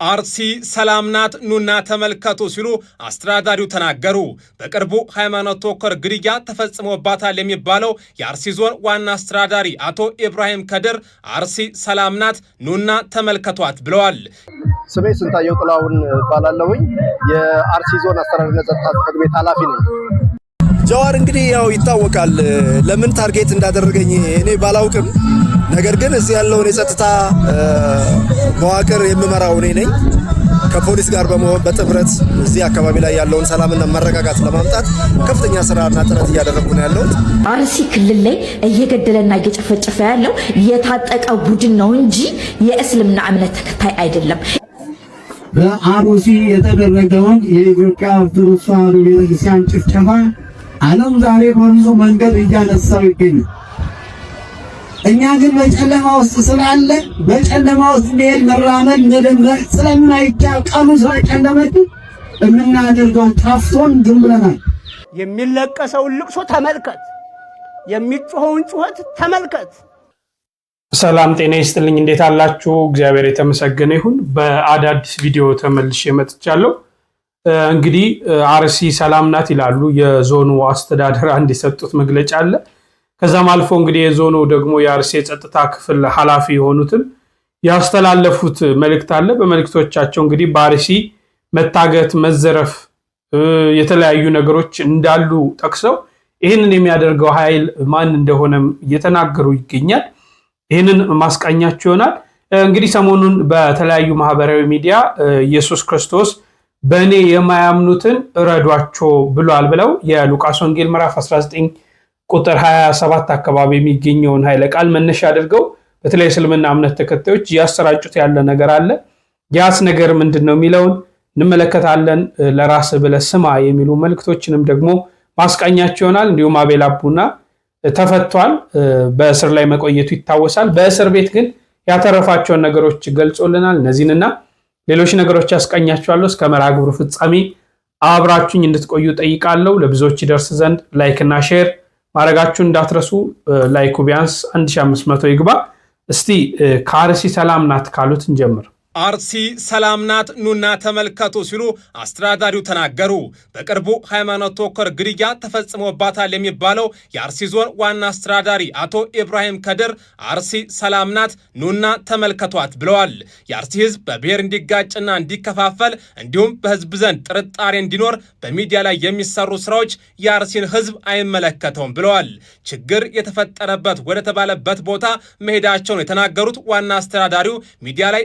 አርሲ ሰላም ናት ኑና ተመልከቱ ሲሉ አስተዳዳሪው ተናገሩ። በቅርቡ ሃይማኖት ተኮር ግድያ ተፈጽሞባታል የሚባለው የአርሲ ዞን ዋና አስተዳዳሪ አቶ ኢብራሂም ከድር አርሲ ሰላም ናት ኑና ተመልከቷት ብለዋል። ስሜ ስንታየው ጥላውን ባላለሁኝ የአርሲ ዞን አስተዳደርና ጸጥታ ጽሕፈት ቤት ኃላፊ ነኝ። ጃዋር እንግዲህ ያው ይታወቃል ለምን ታርጌት እንዳደረገኝ እኔ ባላውቅም፣ ነገር ግን እዚህ ያለውን የጸጥታ መዋቅር የምመራው እኔ ነኝ። ከፖሊስ ጋር በመሆን በጥምረት እዚህ አካባቢ ላይ ያለውን ሰላምና መረጋጋት ለማምጣት ከፍተኛ ስራና ጥረት እያደረጉ ነው ያለው። አርሲ ክልል ላይ እየገደለና እየጨፈጨፈ ያለው የታጠቀ ቡድን ነው እንጂ የእስልምና እምነት ተከታይ አይደለም። በአርሲ የተደረገውን የኢትዮጵያ ኦርቶዶክስ ተዋሕዶ ቤተክርስቲያን ጭፍጨፋ ዓለም ዛሬ በብዙ መንገድ እያነሳው ይገኛል። እኛ ግን በጨለማ ውስጥ ስላለ በጨለማ ውስጥ መሄድ መራመድ መደምረቅ ስለማይቻል ቀኑ ስለጨለመች የምናደርገው ጠፍቶን ዝም ብለናል። የሚለቀሰውን ልቅሶ ተመልከት፣ የሚጮኸውን ጩኸት ተመልከት። ሰላም ጤና ይስጥልኝ። እንዴት አላችሁ? እግዚአብሔር የተመሰገነ ይሁን። በአዳዲስ ቪዲዮ ተመልሼ መጥቻለሁ። እንግዲህ አርሲ ሰላም ናት ይላሉ የዞኑ አስተዳደር አንድ የሰጡት መግለጫ አለ። ከዛም አልፎ እንግዲህ የዞኑ ደግሞ የአርሲ የጸጥታ ክፍል ኃላፊ የሆኑትን ያስተላለፉት መልእክት አለ። በመልእክቶቻቸው እንግዲህ በአርሲ መታገት፣ መዘረፍ፣ የተለያዩ ነገሮች እንዳሉ ጠቅሰው ይህንን የሚያደርገው ኃይል ማን እንደሆነም እየተናገሩ ይገኛል። ይህንን ማስቃኛቸው ይሆናል። እንግዲህ ሰሞኑን በተለያዩ ማህበራዊ ሚዲያ ኢየሱስ ክርስቶስ በእኔ የማያምኑትን እረዷቸው ብሏል ብለው የሉቃስ ወንጌል ምዕራፍ 19 ቁጥር 27 አካባቢ የሚገኘውን ኃይለ ቃል መነሻ አድርገው በተለይ እስልምና እምነት ተከታዮች ያሰራጩት ያለ ነገር አለ። ያስ ነገር ምንድነው የሚለውን እንመለከታለን። ለራስ ብለህ ስማ የሚሉ መልእክቶችንም ደግሞ ማስቃኛቸው ይሆናል። እንዲሁም አቤል አቡና ተፈቷል፣ በእስር ላይ መቆየቱ ይታወሳል። በእስር ቤት ግን ያተረፋቸውን ነገሮች ገልጾልናል። እነዚህንና ሌሎች ነገሮች ያስቃኛቸዋለሁ። እስከ መርሃ ግብሩ ፍጻሜ አብራችሁኝ እንድትቆዩ ጠይቃለሁ። ለብዙዎች ይደርስ ዘንድ ላይክ እና ሼር ማድረጋችሁን እንዳትረሱ። ላይኩ ቢያንስ 1500 ይግባ። እስቲ ከአርሲ ሰላም ናት ካሉት እንጀምር። አርሲ ሰላም ናት ኑና ተመልከቱ ሲሉ አስተዳዳሪው ተናገሩ። በቅርቡ ሃይማኖት ተኮር ግድያ ተፈጽሞባታል የሚባለው የአርሲ ዞን ዋና አስተዳዳሪ አቶ ኢብራሂም ከድር አርሲ ሰላም ናት ኑና ተመልከቷት ብለዋል። የአርሲ ሕዝብ በብሔር እንዲጋጭና እንዲከፋፈል እንዲሁም በሕዝብ ዘንድ ጥርጣሬ እንዲኖር በሚዲያ ላይ የሚሰሩ ስራዎች የአርሲን ሕዝብ አይመለከተውም ብለዋል። ችግር የተፈጠረበት ወደ ተባለበት ቦታ መሄዳቸውን የተናገሩት ዋና አስተዳዳሪው ሚዲያ ላይ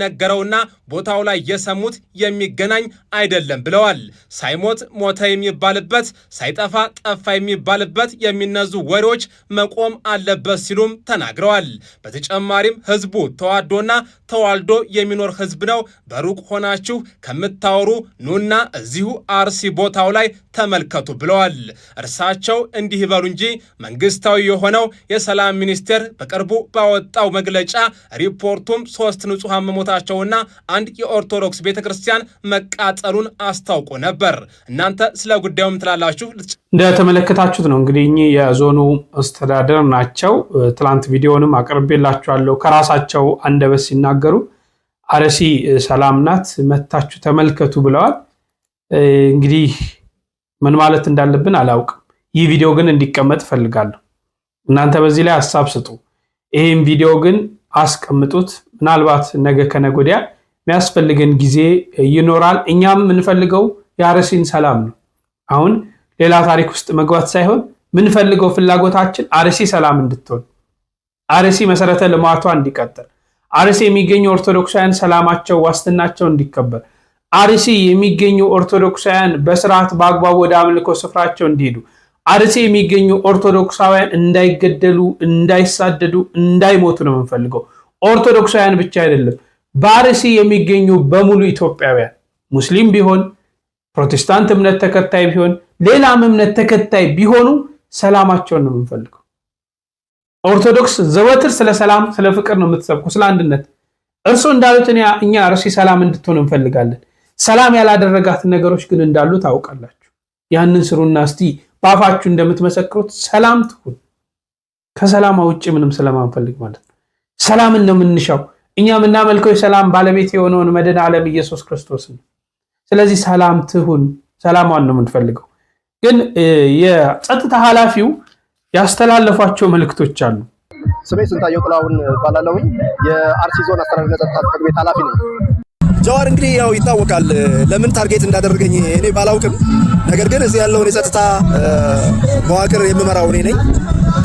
ነገረውና ቦታው ላይ የሰሙት የሚገናኝ አይደለም ብለዋል። ሳይሞት ሞተ የሚባልበት፣ ሳይጠፋ ጠፋ የሚባልበት የሚነዙ ወሬዎች መቆም አለበት ሲሉም ተናግረዋል። በተጨማሪም ህዝቡ ተዋዶና ተዋልዶ የሚኖር ህዝብ ነው። በሩቅ ሆናችሁ ከምታወሩ ኑና እዚሁ አርሲ ቦታው ላይ ተመልከቱ ብለዋል። እርሳቸው እንዲህ ይበሉ እንጂ መንግስታዊ የሆነው የሰላም ሚኒስቴር በቅርቡ ባወጣው መግለጫ ሪፖርቱም 3 ንጹሃን መሞታቸውና አንድ የኦርቶዶክስ ቤተክርስቲያን መቃጠሉን አስታውቆ ነበር። እናንተ ስለ ጉዳዩም ትላላችሁ? እንደተመለከታችሁት ነው እንግዲህ እኚህ የዞኑ አስተዳደር ናቸው። ትላንት ቪዲዮንም አቅርቤላችኋለሁ። ከራሳቸው አንደበት ሲናገሩ አርሲ ሰላም ናት መታችሁ ተመልከቱ ብለዋል። እንግዲህ ምን ማለት እንዳለብን አላውቅም። ይህ ቪዲዮ ግን እንዲቀመጥ ፈልጋለሁ። እናንተ በዚህ ላይ ሐሳብ ስጡ። ይሄን ቪዲዮ ግን አስቀምጡት። ምናልባት ነገ ከነገ ወዲያ የሚያስፈልገን ጊዜ ይኖራል። እኛም የምንፈልገው የአርሲን ሰላም ነው። አሁን ሌላ ታሪክ ውስጥ መግባት ሳይሆን ምንፈልገው ፍላጎታችን አርሲ ሰላም እንድትሆን፣ አርሲ መሰረተ ልማቷ እንዲቀጥል፣ አርሲ የሚገኙ ኦርቶዶክሳውያን ሰላማቸው ዋስትናቸው እንዲከበር፣ አርሲ የሚገኙ ኦርቶዶክሳውያን በስርዓት በአግባቡ ወደ አምልኮ ስፍራቸው እንዲሄዱ፣ አርሲ የሚገኙ ኦርቶዶክሳውያን እንዳይገደሉ፣ እንዳይሳደዱ፣ እንዳይሞቱ ነው የምንፈልገው። ኦርቶዶክሳውያን ብቻ አይደለም፣ በአርሲ የሚገኙ በሙሉ ኢትዮጵያውያን ሙስሊም ቢሆን ፕሮቴስታንት እምነት ተከታይ ቢሆን ሌላም እምነት ተከታይ ቢሆኑ ሰላማቸውን ነው የምንፈልገው። ኦርቶዶክስ ዘወትር ስለ ሰላም፣ ስለ ፍቅር ነው የምትሰብኩ፣ ስለ አንድነት። እርሱ እንዳሉት እኛ አርሲ ሰላም እንድትሆን እንፈልጋለን። ሰላም ያላደረጋት ነገሮች ግን እንዳሉ ታውቃላችሁ። ያንን ስሩና እስቲ ባፋችሁ እንደምትመሰክሩት ሰላም ትሁን። ከሰላም ውጪ ምንም ስለማንፈልግ ማለት ነው። ሰላምን ነው የምንሻው። እኛ የምናመልከው የሰላም ባለቤት የሆነውን መድኃኔዓለም ኢየሱስ ክርስቶስን። ስለዚህ ሰላም ትሁን፣ ሰላሟን ነው የምንፈልገው። ግን የጸጥታ ኃላፊው ያስተላለፏቸው መልእክቶች አሉ። ስሜ ስንታየው ጥላሁን ባላለሁኝ የአርሲ ዞን አስተዳደርና ጸጥታ ጽሕፈት ቤት ኃላፊ ነኝ። ጀዋር እንግዲህ ያው ይታወቃል ለምን ታርጌት እንዳደረገኝ እኔ ባላውቅም፣ ነገር ግን እዚህ ያለውን የጸጥታ መዋቅር የምመራው እኔ ነኝ።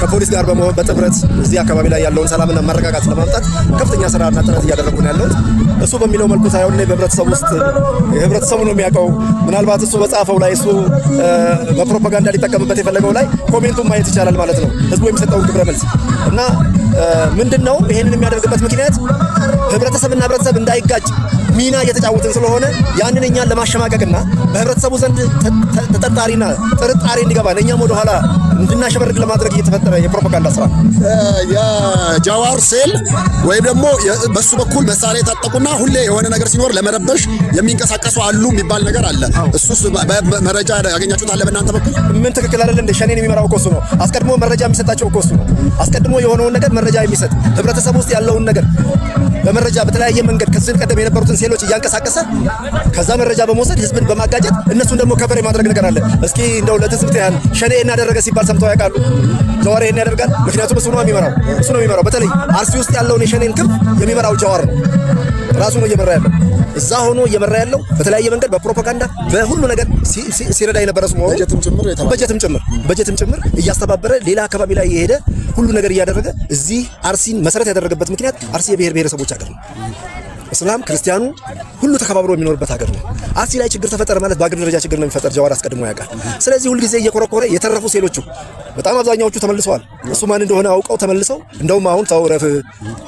ከፖሊስ ጋር በመሆን በጥምረት እዚህ አካባቢ ላይ ያለውን ሰላምና መረጋጋት ለማምጣት ከፍተኛ ስራና ጥረት እያደረጉ ነው ያለሁት። እሱ በሚለው መልኩ ሳይሆን እኔ በህብረተሰቡ ውስጥ ህብረተሰቡ ነው የሚያውቀው። ምናልባት እሱ በጻፈው ላይ እሱ በፕሮፓጋንዳ ሊጠቀምበት የፈለገው ላይ ኮሜንቱን ማየት ይቻላል ማለት ነው፣ ህዝቡ የሚሰጠውን ግብረ መልስ እና ምንድነው ይሄንን የሚያደርግበት ምክንያት ህብረተሰብና ህብረተሰብ እንዳይጋጭ ሚና እየተጫወትን ስለሆነ ያንን እኛን ለማሸማቀቅና በህብረተሰቡ ዘንድ ተጠርጣሪና ጥርጣሬ እንዲገባ እኛም ወደ ኋላ እንድናሸበርቅ ለማድረግ እየተፈጠረ የፕሮፓጋንዳ ስራ የጃዋር ሴል ወይም ደግሞ በሱ በኩል መሳሪያ የታጠቁና ሁሌ የሆነ ነገር ሲኖር ለመረበሽ የሚንቀሳቀሱ አሉ የሚባል ነገር አለ። እሱስ መረጃ ያገኛችሁት አለ በእናንተ በኩል? ምን ትክክል አይደለም እንደ ሸኔን የሚመራው እኮ እሱ ነው። አስቀድሞ መረጃ የሚሰጣቸው እኮ እሱ ነው። አስቀድሞ የሆነውን ነገር መረጃ የሚሰጥ ህብረተሰቡ ውስጥ ያለውን ነገር በመረጃ በተለያየ መንገድ ከዚህ ቀደም የነበሩትን ሴሎች እያንቀሳቀሰ ከዛ መረጃ በመውሰድ ህዝብን በማጋጨት እነሱን ደግሞ ከበር የማድረግ ነገር አለ። እስኪ እንደው ለትዝብት ያህል ሸኔ እናደረገ ሲባል ሰምተው ያውቃሉ? ጀዋር ይሄን ያደርጋል። ምክንያቱም እሱ ነው የሚመራው። በተለይ አርሲ ውስጥ ያለውን የሸኔን ክንፍ የሚመራው ጀዋር ነው። ራሱ ነው እየመራ ያለው። እዛ ሆኖ እየመራ ያለው በተለያየ መንገድ በፕሮፓጋንዳ በሁሉ ነገር ሲረዳ የነበረ ሰው ነው። በጀትም ጭምር እያስተባበረ ሌላ አካባቢ ላይ የሄደ ሁሉ ነገር እያደረገ እዚህ አርሲን መሰረት ያደረገበት ምክንያት አርሲ የብሔር ብሔረሰቦች ሀገር ነው። እስላም ክርስቲያኑ ሁሉ ተከባብሮ የሚኖርበት ሀገር ነው። አርሲ ላይ ችግር ተፈጠረ ማለት በአገር ደረጃ ችግር ነው የሚፈጠር። ጀዋር አስቀድሞ ያውቃል። ስለዚህ ሁልጊዜ እየኮረኮረ የተረፉ ሴሎቹ በጣም አብዛኛዎቹ ተመልሰዋል። እሱ ማን እንደሆነ አውቀው ተመልሰው እንደውም አሁን ተውረፍ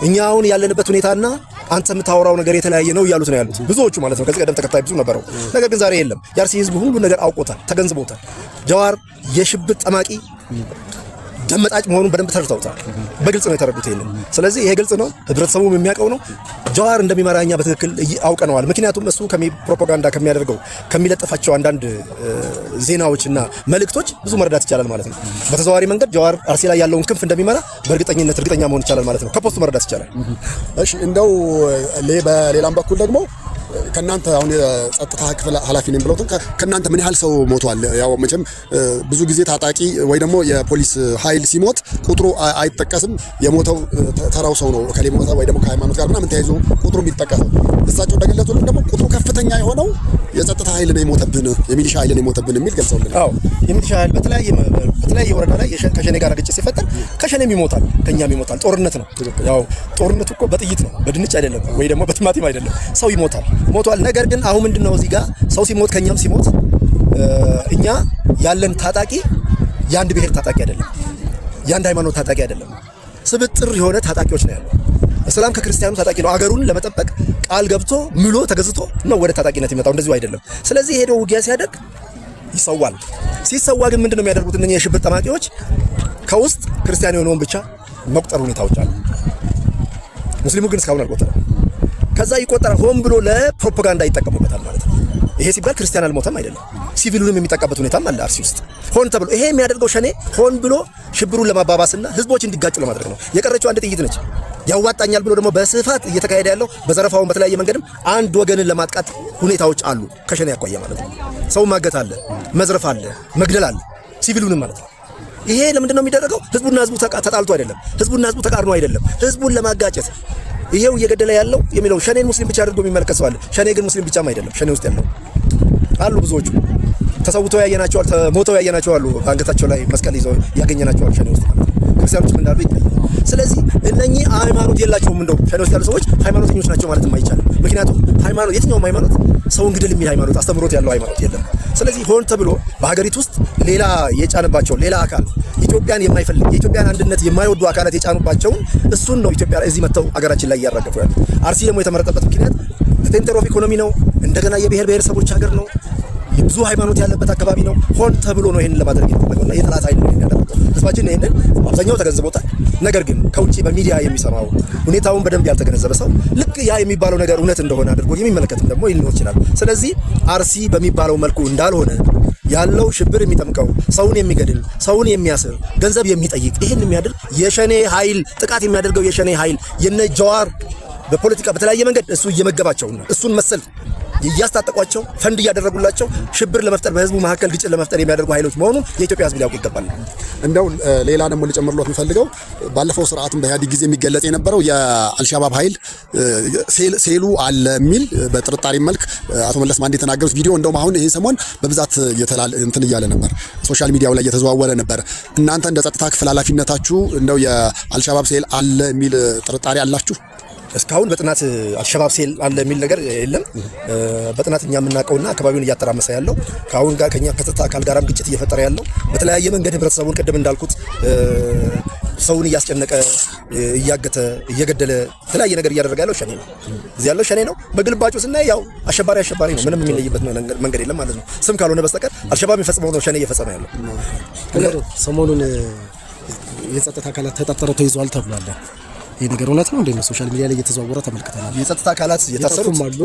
እኛ አሁን ያለንበት ሁኔታና አንተ የምታወራው ነገር የተለያየ ነው እያሉት ነው ያሉት ብዙዎቹ ማለት ነው። ከዚህ ቀደም ተከታይ ብዙ ነበረው፣ ነገር ግን ዛሬ የለም። የአርሲ ህዝብ ሁሉ ነገር አውቆታል፣ ተገንዝቦታል። ጀዋር የሽብጥ ጠማቂ ደመጣጭ መሆኑን በደንብ ተረድተውታል። በግልጽ ነው የተረዱት ይሄንን። ስለዚህ ይሄ ግልጽ ነው፣ ህብረተሰቡም የሚያውቀው ነው። ጀዋር እንደሚመራኛ በትክክል አውቀነዋል። ምክንያቱም እሱ ፕሮፓጋንዳ ከሚያደርገው ከሚለጥፋቸው አንዳንድ ዜናዎችና መልእክቶች ብዙ መረዳት ይቻላል ማለት ነው። በተዘዋዋሪ መንገድ ጀዋር አርሲ ላይ ያለውን ክንፍ እንደሚመራ በእርግጠኝነት እርግጠኛ መሆን ይቻላል ማለት ነው። ከፖስቱ መረዳት ይቻላል። እሺ፣ እንደው በሌላም በኩል ደግሞ ከናንተ አሁን የጸጥታ ክፍል ኃላፊ ነኝ ብለውት ከናንተ ምን ያህል ሰው ሞቷል? ያው መቼም ብዙ ጊዜ ታጣቂ ወይ ደግሞ የፖሊስ ኃይል ሲሞት ቁጥሩ አይጠቀስም። የሞተው ተራው ሰው ነው ከሌ ሞተ ወይ ደግሞ ከሃይማኖት ጋር ምናምን ተያይዞ ቁጥሩ የሚጠቀሰው። እሳቸው እንደገለጹልን ደግሞ ቁጥሩ ከፍተኛ የሆነው የጸጥታ ኃይል ነው የሞተብን፣ የሚሊሻ ኃይል ነው የሞተብን የሚል ገልጸውልን። አዎ የሚሊሻ ኃይል በተለያየ ወረዳ ላይ ከሸኔ ጋር ግጭት ሲፈጠር ከሸኔም ይሞታል፣ ከኛም ይሞታል። ጦርነት ነው። ያው ጦርነቱ እኮ በጥይት ነው፣ በድንች አይደለም ወይ ደግሞ በቲማቲም አይደለም። ሰው ሞቷል። ነገር ግን አሁን ምንድነው እዚህ ጋር ሰው ሲሞት ከኛም ሲሞት እኛ ያለን ታጣቂ የአንድ ብሔር ታጣቂ አይደለም፣ የአንድ ሃይማኖት ታጣቂ አይደለም። ስብጥር የሆነ ታጣቂዎች ነው ያለው። እስላም ከክርስቲያኑ ታጣቂ ነው። አገሩን ለመጠበቅ ቃል ገብቶ ምሎ ተገዝቶ ነው ወደ ታጣቂነት የሚመጣው፣ እንደዚሁ አይደለም። ስለዚህ ሄዶ ውጊያ ሲያደርግ ይሰዋል። ሲሰዋ ግን ምንድነው የሚያደርጉት እነኛ የሽብር ጠማቂዎች? ከውስጥ ክርስቲያን የሆነውን ብቻ መቁጠር ሁኔታዎች አሉ። ሙስሊሙ ግን እስካሁን አልቆጠረም። ከዛ ይቆጠራል። ሆን ብሎ ለፕሮፓጋንዳ ይጠቀሙበታል ማለት ነው። ይሄ ሲባል ክርስቲያን አልሞተም አይደለም፣ ሲቪሉንም የሚጠቀምበት ሁኔታም አለ አርሲ ውስጥ ሆን ተብሎ። ይሄ የሚያደርገው ሸኔ ሆን ብሎ ሽብሩን ለማባባስና ህዝቦች እንዲጋጩ ለማድረግ ነው። የቀረችው አንድ ጥይት ነች። ያዋጣኛል ብሎ ደግሞ በስፋት እየተካሄደ ያለው በዘረፋውን በተለያየ መንገድም አንድ ወገንን ለማጥቃት ሁኔታዎች አሉ። ከሸኔ ያቋያ ማለት ነው። ሰው ማገት አለ፣ መዝረፍ አለ፣ መግደል አለ፣ ሲቪሉንም ማለት ነው። ይሄ ለምንድን ነው የሚደረገው? ህዝቡና ህዝቡ ተጣልቶ አይደለም፣ ህዝቡና ህዝቡ ተቃርኖ አይደለም፣ ህዝቡን ለማጋጨት ይሄው እየገደለ ያለው የሚለው ሸኔን ሙስሊም ብቻ አድርጎ የሚመለከት ሰው አለ። ሸኔ ግን ሙስሊም ብቻም አይደለም። ሸኔ ውስጥ ያለው አሉ ብዙዎቹ ተሰውተው ያየናቸው አሉ፣ ሞተው ያየናቸው አሉ፣ አንገታቸው ላይ መስቀል ይዘው ያገኘናቸው አሉ ሸኔ ውስጥ ማለት ነው። ክርስቲያኖችም እንዳሉ ይታያል። ስለዚህ እነኚህ ሃይማኖት የላቸውም። እንደው ሸኔ ውስጥ ያሉ ሰዎች ሃይማኖተኞች ናቸው ማለትም አይቻልም። ምክንያቱም ሃይማኖት የትኛውም ሃይማኖት ሰውን ግደል የሚል ሃይማኖት አስተምሮት ያለው ሃይማኖት የለም። ስለዚህ ሆን ተብሎ በሀገሪቱ ውስጥ ሌላ የጫንባቸው ሌላ አካል ኢትዮጵያን የማይፈልግ የኢትዮጵያን አንድነት የማይወዱ አካላት የጫኑባቸውን እሱን ነው ኢትዮጵያ እዚህ መጥተው አገራችን ላይ እያራገፉ ያሉት። አርሲ ደግሞ የተመረጠበት ምክንያት ሴንተር ኦፍ ኢኮኖሚ ነው። እንደገና የብሔር ብሔረሰቦች ሀገር ነው። ብዙ ሃይማኖት ያለበት አካባቢ ነው። ሆን ተብሎ ነው ይሄንን ለማድረግ የተፈለገውና የጠላት ኃይል ነው ያደረገው። ህዝባችን ይሄንን አብዛኛው ተገንዝቦታል። ነገር ግን ከውጪ በሚዲያ የሚሰማው ሁኔታውን በደንብ ያልተገነዘበ ሰው ልክ ያ የሚባለው ነገር እውነት እንደሆነ አድርጎ የሚመለከትም ደግሞ ሊኖር ይችላል። ስለዚህ አርሲ በሚባለው መልኩ እንዳልሆነ ያለው ሽብር የሚጠምቀው ሰውን የሚገድል ሰውን የሚያስር ገንዘብ የሚጠይቅ ይሄን የሚያደርግ የሸኔ ኃይል ጥቃት የሚያደርገው የሸኔ ኃይል የነ ጀዋር በፖለቲካ በተለያየ መንገድ እሱ እየመገባቸውና እሱን መሰል እያስታጠቋቸው ፈንድ እያደረጉላቸው ሽብር ለመፍጠር በህዝቡ መካከል ግጭት ለመፍጠር የሚያደርጉ ኃይሎች መሆኑን የኢትዮጵያ ህዝብ ሊያውቅ ይገባል። እንደው ሌላ ደግሞ ልጨምርሎት የምፈልገው ባለፈው ስርዓቱን በኢህአዴግ ጊዜ የሚገለጽ የነበረው የአልሻባብ ኃይል ሴሉ አለ የሚል በጥርጣሬ መልክ አቶ መለስ ማንዴ የተናገሩት ቪዲዮ እንደውም አሁን ይሄ ሰሞን በብዛት እንትን እያለ ነበር፣ ሶሻል ሚዲያው ላይ እየተዘዋወረ ነበር። እናንተ እንደ ጸጥታ ክፍል ኃላፊነታችሁ እንደው የአልሻባብ ሴል አለ የሚል ጥርጣሬ አላችሁ? እስካሁን በጥናት አልሸባብ ሴል አለ የሚል ነገር የለም። በጥናት እኛ የምናውቀውና አካባቢውን እያተራመሰ ያለው ከአሁን ጋር ከኛ ከጸጥታ አካል ጋርም ግጭት እየፈጠረ ያለው በተለያየ መንገድ ህብረተሰቡን ቅድም እንዳልኩት ሰውን እያስጨነቀ እያገተ እየገደለ የተለያየ ነገር እያደረገ ያለው ሸኔ ነው። እዚህ ያለው ሸኔ ነው። በግልባጩ ስናይ ያው አሸባሪ ነው። ምንም የሚለይበት መንገድ የለም ማለት ነው። ስም ካልሆነ በስተቀር አልሸባብ የሚፈጽመው ነው ሸኔ እየፈጸመ ያለው። ሰሞኑን የጸጥታ አካላት ተጠርጥረው ተይዘዋል ተብሏል። ይሄ ነገር እውነት ነው እንዴ? ሶሻል ሚዲያ ላይ እየተዘዋወረ ተመልክተናል። የጸጥታ አካላት የታሰሩም አሉ፣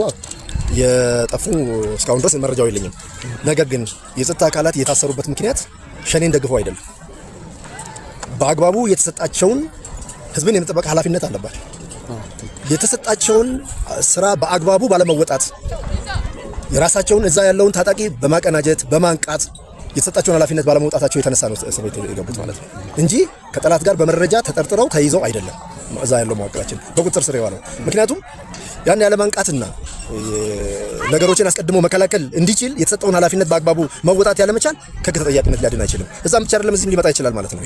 የጠፉ እስካሁን ድረስ መረጃው የለኝም። ነገር ግን የጸጥታ አካላት የታሰሩበት ምክንያት ሸኔን ደግፈው አይደለም። በአግባቡ የተሰጣቸውን ህዝብን የመጠበቅ ኃላፊነት አለባቸው። የተሰጣቸውን ስራ በአግባቡ ባለመወጣት የራሳቸውን እዛ ያለውን ታጣቂ በማቀናጀት በማንቃት የተሰጣቸውን ኃላፊነት ባለመውጣታቸው የተነሳ ነው እስር ቤት የገቡት ማለት ነው እንጂ ከጠላት ጋር በመረጃ ተጠርጥረው ተይዘው አይደለም። እዛ ያለው መዋቅራችን በቁጥጥር ስር የዋለው ምክንያቱም ያን ያለ ማንቃትና ነገሮችን አስቀድሞ መከላከል እንዲችል የተሰጠውን ኃላፊነት በአግባቡ መወጣት ያለመቻል ከህግ ተጠያቂነት ሊያድን አይችልም። እዛም ብቻ አይደለም እዚህም ሊመጣ ይችላል ማለት ነው።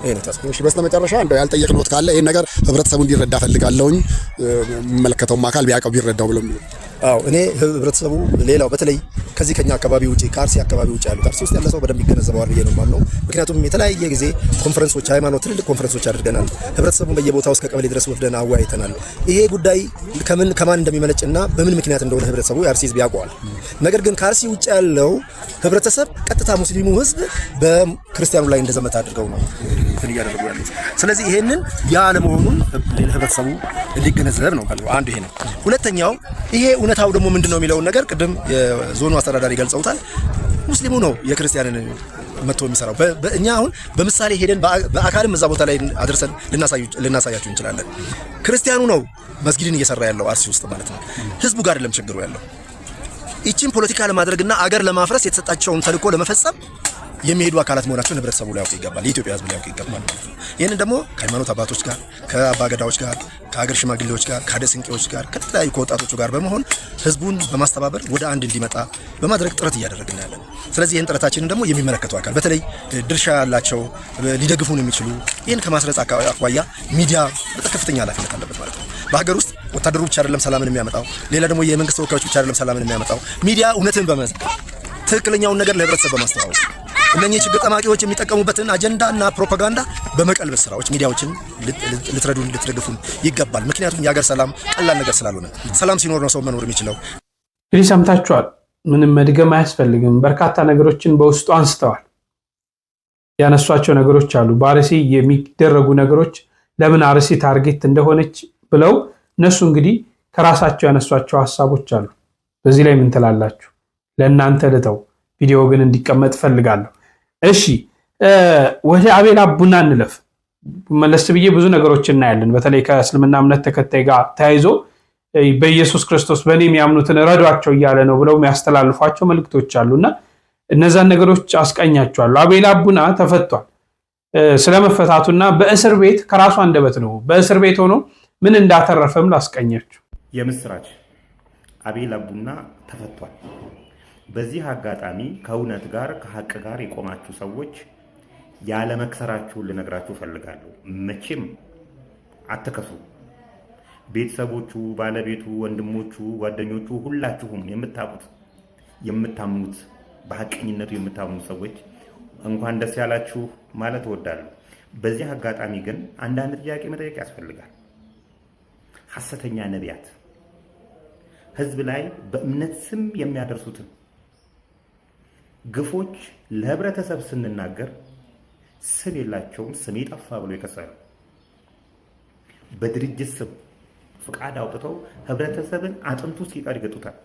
ይሄ ነው ታስቦ። እሺ፣ በስተመጨረሻ እንደው ያልጠየቅነው ካለ ይሄን ነገር ህብረተሰቡ እንዲረዳ ፈልጋለሁኝ፣ የሚመለከተውም አካል ቢያውቀው ቢረዳው ብለው የሚሉ አዎ፣ እኔ ህብረተሰቡ ሌላው በተለይ ከዚህ ከኛ አካባቢ ውጪ ከአርሲ አካባቢ ውጪ ያሉት አርሲ ውስጥ ያለ ሰው በደንብ ይገነዘበዋል ብዬ ነው የማምነው። ምክንያቱም የተለያየ ጊዜ ኮንፈረንሶች፣ ሃይማኖት ትልልቅ ኮንፈረንሶች አድርገናል። ህብረተሰቡን በየቦታው እስከ ቀበሌ ድረስ ወስደን አወያይተናል። ይሄ ጉዳይ ከማን እንደሚመነጭና በምን ምክንያት እንደሆነ ህብረተሰቡ የአርሲ ህዝብ ያውቀዋል። ነገር ግን ከአርሲ ውጪ ያለው ህብረተሰብ ቀጥታ ሙስሊሙ ህዝብ በክርስቲያኑ ላይ እንደዘመተ አድርገው ነው እንትን እያደረጉ ያሉት። ስለዚህ ይሄንን ያለመሆኑን ህብረተሰቡ እንዲገነዘብ ነው ፈልገው። አንዱ ይሄ ነው። ሁለተኛው ይሄ እውነታው ደግሞ ምንድነው የሚለውን ነገር ቅድም የዞኑ አስተዳዳሪ ገልጸውታል። ሙስሊሙ ነው የክርስቲያንን መጥቶ የሚሰራው። እኛ አሁን በምሳሌ ሄደን በአካልም እዛ ቦታ ላይ አድርሰን ልናሳያችሁ እንችላለን። ክርስቲያኑ ነው መስጊድን እየሰራ ያለው አርሲ ውስጥ ማለት ነው። ህዝቡ ጋር አይደለም ችግሩ ያለው። ይቺን ፖለቲካ ለማድረግና አገር ለማፍረስ የተሰጣቸውን ተልዕኮ ለመፈጸም የሚሄዱ አካላት መሆናቸውን ህብረተሰቡ ሊያውቅ ይገባል። የኢትዮጵያ ህዝብ ሊያውቅ ይገባል። ይህንን ደግሞ ከሃይማኖት አባቶች ጋር፣ ከአባገዳዎች ጋር፣ ከሀገር ሽማግሌዎች ጋር፣ ከአደስንቄዎች ጋር፣ ከተለያዩ ከወጣቶቹ ጋር በመሆን ህዝቡን በማስተባበር ወደ አንድ እንዲመጣ በማድረግ ጥረት እያደረግን ያለን። ስለዚህ ይህን ጥረታችንን ደግሞ የሚመለከቱ አካል በተለይ ድርሻ ያላቸው ሊደግፉን የሚችሉ ይህን ከማስረጽ አኳያ ሚዲያ በጣም ከፍተኛ ኃላፊነት አለበት ማለት ነው። በሀገር ውስጥ ወታደሩ ብቻ አይደለም ሰላምን የሚያመጣው፣ ሌላ ደግሞ የመንግስት ተወካዮች ብቻ አይደለም ሰላምን የሚያመጣው። ሚዲያ እውነትን በመዘገብ ትክክለኛውን ነገር ለህብረተሰብ በማስተዋወቅ እነኚህ ችግር ጠማቂዎች የሚጠቀሙበትን አጀንዳና ፕሮፓጋንዳ በመቀልበስ ስራዎች ሚዲያዎችን ልትረዱን ልትደግፉን ይገባል። ምክንያቱም የሀገር ሰላም ቀላል ነገር ስላልሆነ ሰላም ሲኖር ነው ሰው መኖር የሚችለው። እንግዲህ ሰምታችኋል። ምንም መድገም አያስፈልግም። በርካታ ነገሮችን በውስጡ አንስተዋል። ያነሷቸው ነገሮች አሉ። በአርሲ የሚደረጉ ነገሮች ለምን አርሲ ታርጌት እንደሆነች ብለው እነሱ እንግዲህ ከራሳቸው ያነሷቸው ሀሳቦች አሉ። በዚህ ላይ ምን ትላላችሁ? ለእናንተ ልተው፣ ቪዲዮ ግን እንዲቀመጥ ፈልጋለሁ። እሺ፣ ወደ አቤል አቡና እንለፍ። መለስ ብዬ ብዙ ነገሮች እናያለን። በተለይ ከእስልምና እምነት ተከታይ ጋር ተያይዞ በኢየሱስ ክርስቶስ በእኔ የሚያምኑትን ረዷቸው እያለ ነው ብለው የሚያስተላልፏቸው መልእክቶች አሉና እነዛን ነገሮች አስቀኛቸዋለሁ። አቤል አቡና ተፈቷል። ስለመፈታቱና በእስር ቤት ከራሱ አንደበት ነው በእስር ቤት ሆኖ ምን እንዳተረፈም ላስቀኛችሁ። የምስራች አቤል አቡና ተፈቷል። በዚህ አጋጣሚ ከእውነት ጋር ከሀቅ ጋር የቆማችሁ ሰዎች ያለመክሰራችሁን ልነግራችሁ ፈልጋለሁ። መቼም አትከሱ። ቤተሰቦቹ፣ ባለቤቱ፣ ወንድሞቹ፣ ጓደኞቹ ሁላችሁም የምታውቁት የምታምኑት በሀቀኝነቱ የምታምኑት ሰዎች እንኳን ደስ ያላችሁ ማለት እወዳለሁ። በዚህ አጋጣሚ ግን አንዳንድ ጥያቄ መጠየቅ ያስፈልጋል። ሐሰተኛ ነቢያት ህዝብ ላይ በእምነት ስም የሚያደርሱትን ግፎች ለህብረተሰብ ስንናገር ስም የላቸውም፣ ስም የጠፋ ብሎ ይከሳሉ። በድርጅት ስም ፍቃድ አውጥተው ህብረተሰብን አጥንቱ ሲቀር ይገጡታል።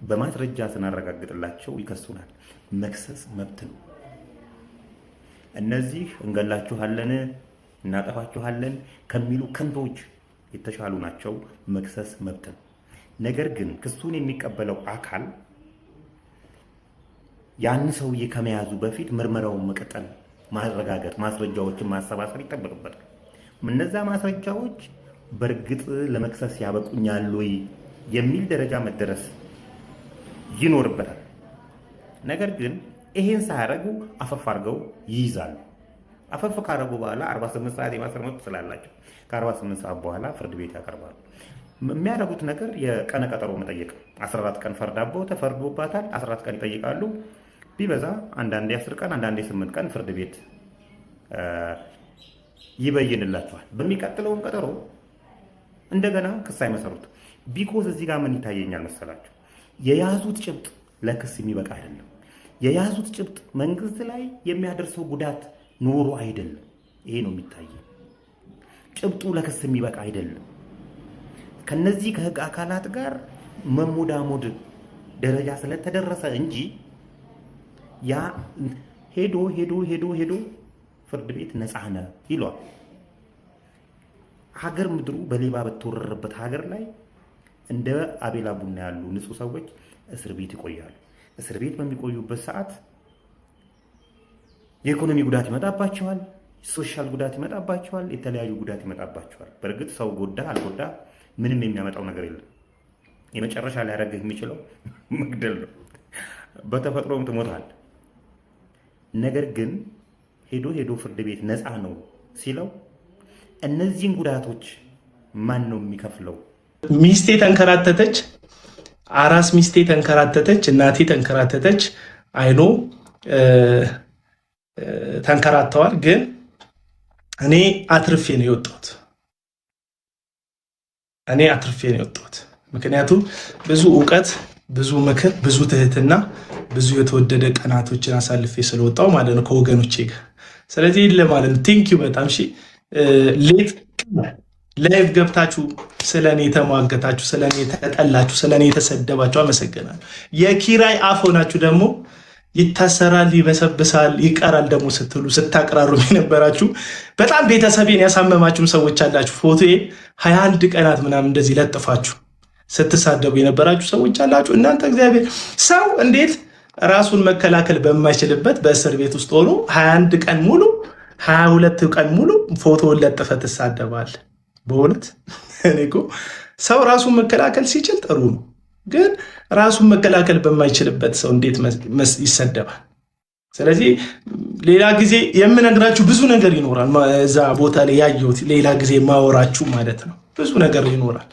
በማስረጃ ስናረጋግጥላቸው ይከሱናል። መክሰስ መብት ነው። እነዚህ እንገላችኋለን፣ እናጠፋችኋለን ከሚሉ ከንቶች የተሻሉ ናቸው። መክሰስ መብት ነው። ነገር ግን ክሱን የሚቀበለው አካል ያን ሰውዬ ከመያዙ በፊት ምርመራውን መቀጠል፣ ማረጋገጥ፣ ማስረጃዎችን ማሰባሰብ ይጠበቅበታል። እነዛ ማስረጃዎች በእርግጥ ለመክሰስ ያበቁኛል ወይ የሚል ደረጃ መደረስ ይኖርበታል። ነገር ግን ይሄን ሳያደርጉ አፈፍ አድርገው ይይዛሉ። አፈፍ ካደረጉ በኋላ 48 ሰዓት የማሰር መብት ስላላቸው ከ48 ሰዓት በኋላ ፍርድ ቤት ያቀርባሉ። የሚያደርጉት ነገር የቀነ ቀጠሮ መጠየቅ፣ 14 ቀን ተፈርዶባታል፣ 14 ቀን ይጠይቃሉ። ቢበዛ አንዳንዴ 10 ቀን አንዳንዴ 8 ቀን ፍርድ ቤት ይበይንላቸዋል። በሚቀጥለውም ቀጠሮ እንደገና ክስ አይመሰሩት። ቢኮዝ እዚህ ጋር ምን ይታየኛል መሰላችሁ? የያዙት ጭብጥ ለክስ የሚበቃ አይደለም። የያዙት ጭብጥ መንግስት ላይ የሚያደርሰው ጉዳት ኖሮ አይደለም። ይሄ ነው የሚታየኝ። ጭብጡ ለክስ የሚበቃ አይደለም። ከነዚህ ከህግ አካላት ጋር መሞዳሞድ ደረጃ ስለተደረሰ እንጂ ያ ሄዶ ፍርድ ቤት ነፃ ነህ ይሏል። ሀገር ምድሩ በሌባ በተወረረበት ሀገር ላይ እንደ አቤል አቡና ያሉ ንጹህ ሰዎች እስር ቤት ይቆያሉ። እስር ቤት በሚቆዩበት ሰዓት የኢኮኖሚ ጉዳት ይመጣባቸዋል፣ ሶሻል ጉዳት ይመጣባቸዋል፣ የተለያዩ ጉዳት ይመጣባቸዋል። በእርግጥ ሰው ጎዳ አልጎዳ ምንም የሚያመጣው ነገር የለም። የመጨረሻ ሊያደርግህ የሚችለው መግደል ነው። በተፈጥሮም ትሞታል። ነገር ግን ሄዶ ፍርድ ቤት ነፃ ነው ሲለው እነዚህን ጉዳቶች ማን ነው የሚከፍለው? ሚስቴ ተንከራተተች፣ አራስ ሚስቴ ተንከራተተች፣ እናቴ ተንከራተተች። አይኖ ተንከራተዋል። ግን እኔ አትርፌ ነው የወጣሁት። ምክንያቱም ብዙ እውቀት፣ ብዙ ምክር፣ ብዙ ትህትና፣ ብዙ የተወደደ ቀናቶችን አሳልፌ ስለወጣው ማለት ነው ከወገኖቼ ጋር። ስለዚህ ለማለት ነው ቴንኪው በጣም እሺ። ሌት ላይቭ ገብታችሁ ስለኔ የተሟገታችሁ፣ ስለኔ የተጠላችሁ፣ ስለኔ የተሰደባችሁ አመሰግናለሁ። የኪራይ አፍ ሆናችሁ ደግሞ ይታሰራል፣ ይበሰብሳል፣ ይቀራል ደግሞ ስትሉ ስታቅራሩ የነበራችሁ በጣም ቤተሰቤን ያሳመማችሁም ሰዎች አላችሁ። ፎቶዬ 21 ቀናት ምናምን እንደዚህ ለጥፋችሁ ስትሳደቡ የነበራችሁ ሰዎች አላችሁ። እናንተ እግዚአብሔር ሰው እንዴት ራሱን መከላከል በማይችልበት በእስር ቤት ውስጥ ሆኖ 21 ቀን ሙሉ 22 ቀን ሙሉ ፎቶውን ለጥፈ ትሳደባል? በእውነት እኔ እኮ ሰው ራሱን መከላከል ሲችል ጥሩ ነው፣ ግን ራሱን መከላከል በማይችልበት ሰው እንዴት ይሰደባል? ስለዚህ ሌላ ጊዜ የምነግራችሁ ብዙ ነገር ይኖራል። እዛ ቦታ ላይ ያየሁት ሌላ ጊዜ ማወራችሁ ማለት ነው ብዙ ነገር ይኖራል።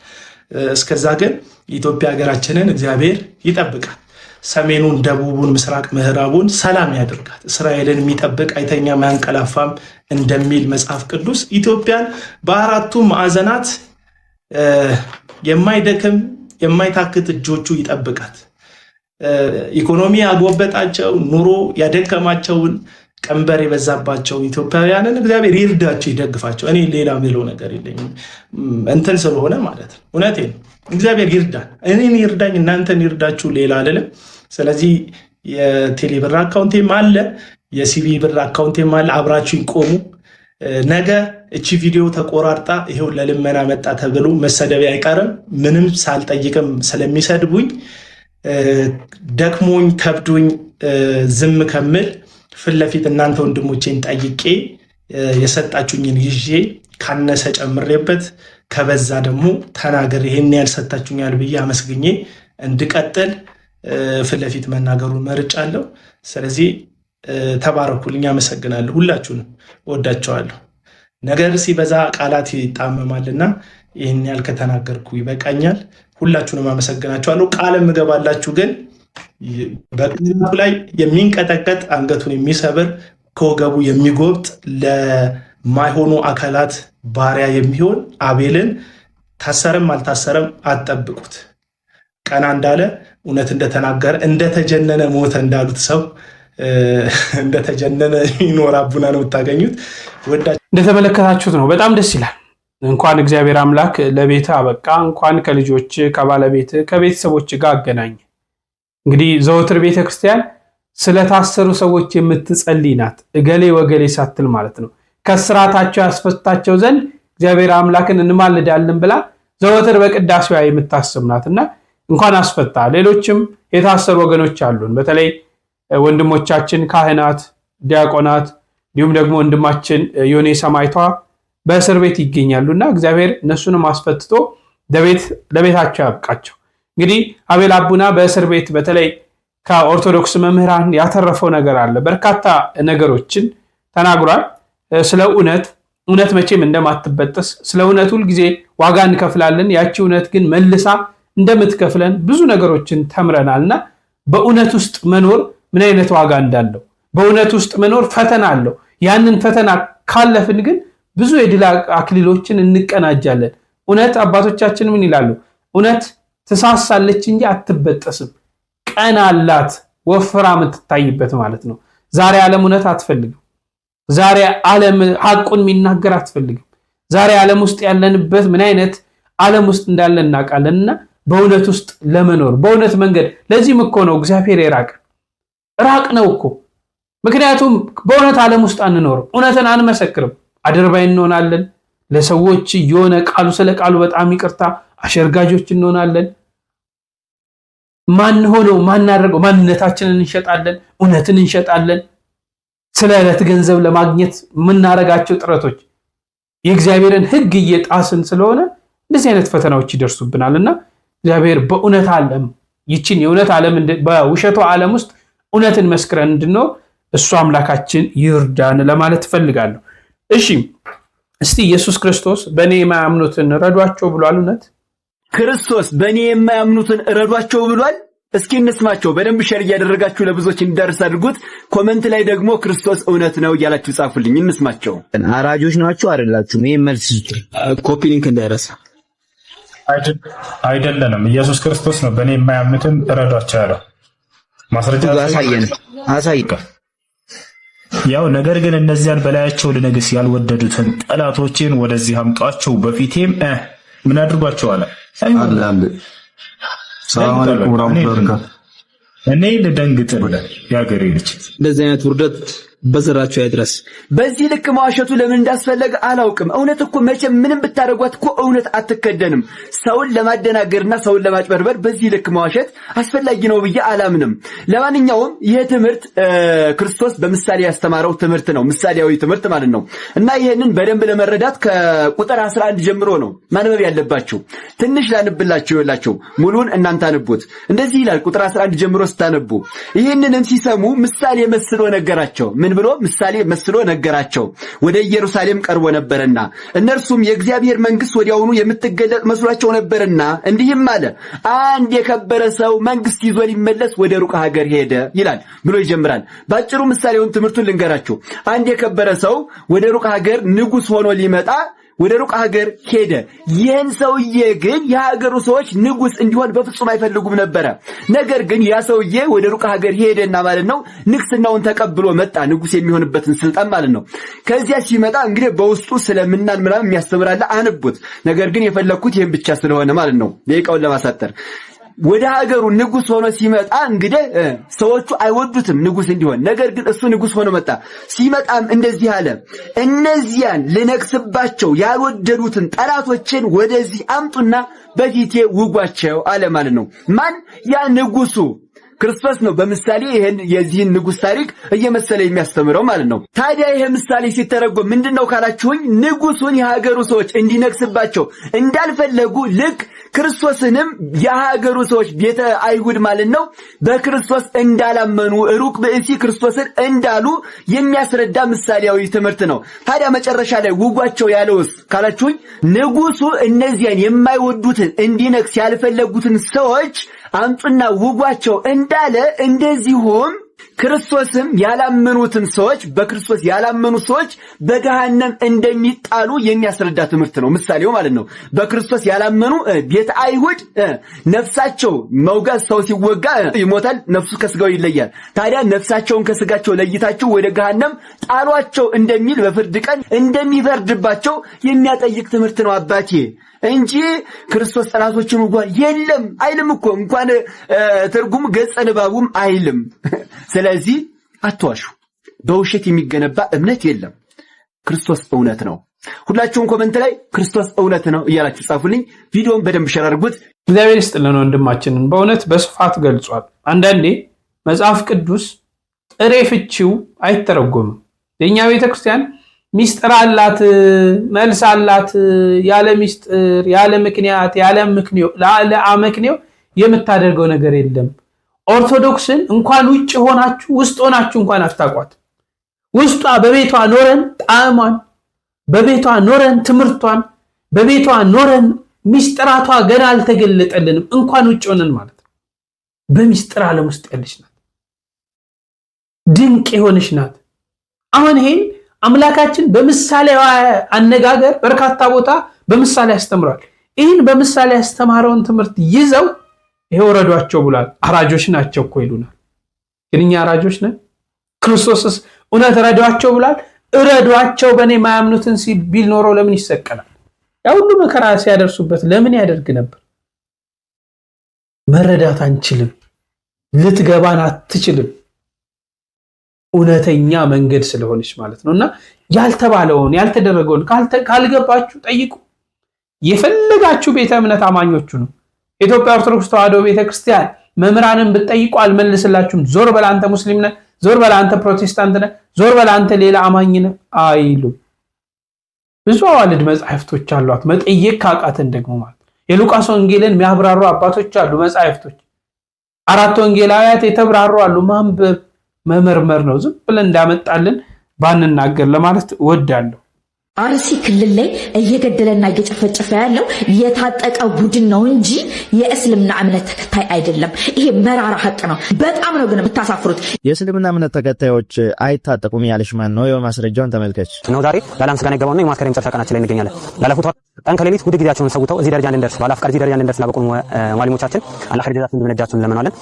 እስከዛ ግን የኢትዮጵያ ሀገራችንን እግዚአብሔር ይጠብቃል። ሰሜኑን፣ ደቡቡን፣ ምስራቅ ምዕራቡን ሰላም ያደርጋል። እስራኤልን የሚጠብቅ አይተኛም አያንቀላፋም እንደሚል መጽሐፍ ቅዱስ ኢትዮጵያን በአራቱ ማዕዘናት የማይደክም የማይታክት እጆቹ ይጠብቃት። ኢኮኖሚ ያጎበጣቸው፣ ኑሮ ያደከማቸውን፣ ቀንበር የበዛባቸው ኢትዮጵያውያንን እግዚአብሔር ይርዳቸው፣ ይደግፋቸው። እኔ ሌላ ምለው ነገር የለኝም እንትን ስለሆነ ማለት ነው። እውነቴን ነው። እግዚአብሔር ይርዳን፣ እኔን ይርዳኝ፣ እናንተን ይርዳችሁ፣ ሌላ አይደለም። ስለዚህ የቴሌ ብር አካውንቴም አለ፣ የሲቢ ብር አካውንቴም አለ። አብራችሁኝ ቆሙ። ነገ እቺ ቪዲዮ ተቆራርጣ ይሄው ለልመና መጣ ተብሎ መሰደቢያ አይቀርም። ምንም ሳልጠይቅም ስለሚሰድቡኝ ደክሞኝ ከብዶኝ ዝም ከምል ፊት ለፊት እናንተ ወንድሞቼን ጠይቄ የሰጣችሁኝን ይዤ ካነሰ ጨምሬበት ከበዛ ደግሞ ተናገር ይሄን ያልሰጣችሁኛል ብዬ አመስግኜ እንድቀጥል ፊት ለፊት መናገሩን መርጫለሁ። ስለዚህ ተባረኩልኝ። አመሰግናለሁ። ሁላችሁንም ወዳቸዋለሁ። ነገር ሲበዛ ቃላት ይጣመማልና ይህን ያህል ከተናገርኩ ይበቃኛል። ሁላችሁንም አመሰግናችኋለሁ። ቃል የምገባላችሁ ግን በቃላቱ ላይ የሚንቀጠቀጥ አንገቱን የሚሰብር ከወገቡ የሚጎብጥ ለማይሆኑ አካላት ባሪያ የሚሆን አቤልን ታሰረም አልታሰረም አትጠብቁት። ቀና እንዳለ እውነት እንደተናገረ እንደተጀነነ ሞተ እንዳሉት ሰው እንደተጀነነ ይኖር አቡና ነው የምታገኙት። እንደተመለከታችሁት ነው። በጣም ደስ ይላል። እንኳን እግዚአብሔር አምላክ ለቤት አበቃ። እንኳን ከልጆች ከባለቤት ከቤተሰቦች ጋር አገናኝ። እንግዲህ ዘወትር ቤተክርስቲያን ስለታሰሩ ሰዎች የምትጸልይ ናት። እገሌ ወገሌ ሳትል ማለት ነው። ከስራታቸው ያስፈታቸው ዘንድ እግዚአብሔር አምላክን እንማልዳለን ብላ ዘወትር በቅዳሴዋ የምታስብ ናትና እንኳን አስፈታ። ሌሎችም የታሰሩ ወገኖች አሉን። በተለይ ወንድሞቻችን ካህናት፣ ዲያቆናት እንዲሁም ደግሞ ወንድማችን ዮኔ ሰማይቷ በእስር ቤት ይገኛሉና እግዚአብሔር እነሱንም አስፈትቶ ለቤታቸው ያብቃቸው። እንግዲህ አቤል አቡና በእስር ቤት በተለይ ከኦርቶዶክስ መምህራን ያተረፈው ነገር አለ። በርካታ ነገሮችን ተናግሯል። ስለ እውነት መቼም እንደማትበጠስ፣ ስለ እውነት ሁል ጊዜ ዋጋ እንከፍላለን፣ ያቺ እውነት ግን መልሳ እንደምትከፍለን ብዙ ነገሮችን ተምረናልና በእውነት ውስጥ መኖር ምን አይነት ዋጋ እንዳለው፣ በእውነት ውስጥ መኖር ፈተና አለው። ያንን ፈተና ካለፍን ግን ብዙ የድል አክሊሎችን እንቀናጃለን። እውነት አባቶቻችን ምን ይላሉ? እውነት ትሳሳለች እንጂ አትበጠስም። ቀን አላት ወፍራ የምትታይበት ማለት ነው። ዛሬ ዓለም እውነት አትፈልግም። ዛሬ ዓለም ሐቁን የሚናገር አትፈልግም። ዛሬ ዓለም ውስጥ ያለንበት ምን አይነት ዓለም ውስጥ እንዳለን እናውቃለንና በእውነት ውስጥ ለመኖር በእውነት መንገድ ለዚህም እኮ ነው እግዚአብሔር ራቅ ነው እኮ። ምክንያቱም በእውነት ዓለም ውስጥ አንኖርም፣ እውነትን አንመሰክርም፣ አድርባይ እንሆናለን። ለሰዎች የሆነ ቃሉ ስለ ቃሉ በጣም ይቅርታ አሸርጋጆች እንሆናለን። ማን ሆነው ማናደርገው ማንነታችንን እንሸጣለን፣ እውነትን እንሸጣለን። ስለ ዕለት ገንዘብ ለማግኘት የምናረጋቸው ጥረቶች የእግዚአብሔርን ሕግ እየጣስን ስለሆነ እንደዚህ አይነት ፈተናዎች ይደርሱብናልና እግዚአብሔር በእውነት ዓለም ይችን የእውነት ዓለም በውሸቷ ዓለም ውስጥ እውነትን መስክረን እንድንኖር እሱ አምላካችን ይርዳን ለማለት እፈልጋለሁ። እሺ እስቲ ኢየሱስ ክርስቶስ በእኔ የማያምኑትን ረዷቸው ብሏል። እውነት ክርስቶስ በእኔ የማያምኑትን ረዷቸው ብሏል? እስኪ እንስማቸው። በደንብ ሼር እያደረጋችሁ ለብዙዎች እንዲደርስ አድርጉት። ኮሜንት ላይ ደግሞ ክርስቶስ እውነት ነው እያላችሁ ጻፉልኝ፣ እንስማቸው። አራጆች ናችሁ አይደላችሁም? ይሄን መልስ ስጡ። ኮፒ ሊንክ እንዳይረሳ። አይደለንም። ኢየሱስ ክርስቶስ ነው በእኔ የማያምኑትን ረዷቸው ያለው። ማስረጃ አሳይቀ ያው ነገር ግን እነዚያን በላያቸው ልነግስ ያልወደዱትን ጠላቶችን ወደዚህ አምጧቸው፣ በፊቴም ምን አድርጓቸው አለ። ሰላም አለይኩም ወራህመቱላሂ። እኔ ልደንግጥ ያገሬ ልጅ እንደዚህ አይነት ውርደት በዘራቸው ያድረስ። በዚህ ልክ መዋሸቱ ለምን እንዳስፈለገ አላውቅም። እውነት እኮ መቼም ምንም ብታደርጓት እኮ እውነት አትከደንም። ሰውን ለማደናገርና ሰውን ለማጭበርበር በዚህ ልክ መዋሸት አስፈላጊ ነው ብዬ አላምንም። ለማንኛውም ይሄ ትምህርት ክርስቶስ በምሳሌ ያስተማረው ትምህርት ነው፣ ምሳሌያዊ ትምህርት ማለት ነው። እና ይሄንን በደንብ ለመረዳት ከቁጥር 11 ጀምሮ ነው ማንበብ ያለባችሁ። ትንሽ ላንብላችሁ፣ ይላችሁ ሙሉን እናንተ አንቡት። እንደዚህ ይላል ቁጥር 11 ጀምሮ ስታነቡ፣ ይሄንንም ሲሰሙ ምሳሌ መስሎ ነገራቸው። ምን ብሎ ምሳሌ መስሎ ነገራቸው? ወደ ኢየሩሳሌም ቀርቦ ነበርና እነርሱም የእግዚአብሔር መንግስት ወዲያውኑ የምትገለጥ መስሏቸው ነበርና እንዲህም አለ፣ አንድ የከበረ ሰው መንግስት ይዞ ሊመለስ ወደ ሩቅ ሀገር ሄደ ይላል ብሎ ይጀምራል። ባጭሩ ምሳሌውን ትምህርቱን ልንገራችሁ። አንድ የከበረ ሰው ወደ ሩቅ ሀገር ንጉስ ሆኖ ሊመጣ ወደ ሩቅ ሀገር ሄደ። ይህን ሰውዬ ግን የሀገሩ ሰዎች ንጉስ እንዲሆን በፍጹም አይፈልጉም ነበረ። ነገር ግን ያ ሰውዬ ወደ ሩቅ ሀገር ሄደና ማለት ነው ንግስናውን ተቀብሎ መጣ፣ ንጉስ የሚሆንበትን ስልጣን ማለት ነው። ከዚያ ሲመጣ እንግዲህ በውስጡ ስለምናን ምናምን የሚያስተምራለ አንቡት። ነገር ግን የፈለኩት ይሄን ብቻ ስለሆነ ማለት ነው ደቂቃውን ለማሳጠር ወደ ሀገሩ ንጉስ ሆኖ ሲመጣ እንግዲህ ሰዎቹ አይወዱትም ንጉስ እንዲሆን። ነገር ግን እሱ ንጉስ ሆኖ መጣ። ሲመጣም እንደዚህ አለ፣ እነዚያን ልነግስባቸው ያልወደዱትን ጠላቶችን ወደዚህ አምጡና በፊቴ ውጓቸው አለ ማለት ነው። ማን? ያ ንጉሱ ክርስቶስ ነው። በምሳሌ ይሄን የዚህን ንጉስ ታሪክ እየመሰለ የሚያስተምረው ማለት ነው። ታዲያ ይሄ ምሳሌ ሲተረጎም ምንድነው ካላችሁኝ፣ ንጉሱን የሀገሩ ሰዎች እንዲነግስባቸው እንዳልፈለጉ ልክ ክርስቶስንም የሀገሩ ሰዎች ቤተ አይሁድ ማለት ነው በክርስቶስ እንዳላመኑ ሩቅ ብእሲ ክርስቶስን እንዳሉ የሚያስረዳ ምሳሌያዊ ትምህርት ነው። ታዲያ መጨረሻ ላይ ውጓቸው ያለውስ ካላችሁኝ፣ ንጉሱ እነዚያን የማይወዱትን እንዲነግስ ያልፈለጉትን ሰዎች አምጡና ውጓቸው እንዳለ እንደዚሁም ክርስቶስም ያላመኑትን ሰዎች በክርስቶስ ያላመኑ ሰዎች በገሃነም እንደሚጣሉ የሚያስረዳ ትምህርት ነው ምሳሌው ማለት ነው። በክርስቶስ ያላመኑ ቤተ አይሁድ ነፍሳቸው መውጋት ሰው ሲወጋ ይሞታል፣ ነፍሱ ከስጋው ይለያል። ታዲያ ነፍሳቸውን ከስጋቸው ለይታቸው ወደ ገሃነም ጣሏቸው እንደሚል በፍርድ ቀን እንደሚፈርድባቸው የሚያጠይቅ ትምህርት ነው አባቴ እንጂ ክርስቶስ ጠላቶችን ወጓል የለም አይልም እኮ እንኳን ትርጉም ገጸ ንባቡም አይልም። ስለዚህ አትዋሹ። በውሸት የሚገነባ እምነት የለም። ክርስቶስ እውነት ነው። ሁላችሁም ኮሜንት ላይ ክርስቶስ እውነት ነው እያላችሁ ጻፉልኝ። ቪዲዮውን በደንብ ሼር አድርጉት። እግዚአብሔር ይስጥልን ወንድማችንን በእውነት በስፋት ገልጿል። አንዳንዴ መጽሐፍ ቅዱስ ጥሬ ፍቺው አይተረጎምም። የኛ ቤተክርስቲያን ሚስጥር አላት፣ መልስ አላት። ያለ ሚስጥር ያለ ምክንያት ያለ አመክንዮ የምታደርገው ነገር የለም። ኦርቶዶክስን እንኳን ውጭ ሆናችሁ ውስጥ ሆናችሁ እንኳን አታቋት። ውስጧ በቤቷ ኖረን ጣዕሟን፣ በቤቷ ኖረን ትምህርቷን፣ በቤቷ ኖረን ሚስጥራቷ ገና አልተገለጠልንም። እንኳን ውጭ ሆነን ማለት ነው። በሚስጥር ዓለም ውስጥ ያለች ናት። ድንቅ የሆነች ናት። አሁን ይሄን አምላካችን በምሳሌያዊ አነጋገር በርካታ ቦታ በምሳሌ ያስተምራል። ይህን በምሳሌ ያስተማረውን ትምህርት ይዘው ይሄ ወረዷቸው ብሏል። አራጆች ናቸው እኮ ይሉናል። ግን እኛ አራጆች ነን? ክርስቶስስ እውነት ረዷቸው ብሏል። እረዷቸው በእኔ ማያምኑትን ቢል ኖሮ ለምን ይሰቀላል? ያ ሁሉ መከራ ሲያደርሱበት ለምን ያደርግ ነበር? መረዳት አንችልም። ልትገባን አትችልም። እውነተኛ መንገድ ስለሆነች ማለት ነውና ያልተባለውን ያልተደረገውን ካልገባችሁ ጠይቁ። የፈለጋችሁ ቤተ እምነት አማኞቹ ነው። ኢትዮጵያ ኦርቶዶክስ ተዋሕዶ ቤተክርስቲያን መምህራንን ብትጠይቁ አልመልስላችሁም። ዞር በል አንተ ሙስሊም ነህ፣ ዞር በል አንተ ፕሮቴስታንት ነህ፣ ዞር በል አንተ ሌላ አማኝ ነህ አይሉም። ብዙ አዋልድ መጻሕፍቶች አሏት። መጠየቅ ካቃተን ደግሞ ማለት የሉቃስ ወንጌልን የሚያብራሩ አባቶች አሉ። መጻሕፍቶች 4 ወንጌላውያት የተብራሩ አሉ። ማንበብ መመርመር ነው። ዝም ብለን እንዳመጣልን ባንናገር ለማለት ወዳለሁ። አርሲ ክልል ላይ እየገደለና እየጨፈጨፈ ያለው የታጠቀ ቡድን ነው እንጂ የእስልምና እምነት ተከታይ አይደለም። ይሄ መራራ ሀቅ ነው። በጣም ነው ግን የምታሳፍሩት። የእስልምና እምነት ተከታዮች አይታጠቁም ያለሽ ማን ነው? የሆነ ማስረጃውን ተመልከች ነው። ዛሬ ለዓለም ስጋና ይገባውና የማስከረም መጨረሻ ቀናችን ላይ እንገኛለን። ላለፉት ቀን ከሌሊት ውድ ጊዜያቸውን ሰውተው እዚህ ደረጃ እንድንደርስ ባላህ ፍቃድ እዚህ ደረጃ እንድንደርስ ላበቁን ዋሊሞቻችን አላህ ኸይራትን እንድንነዳቸው እንለምናለን።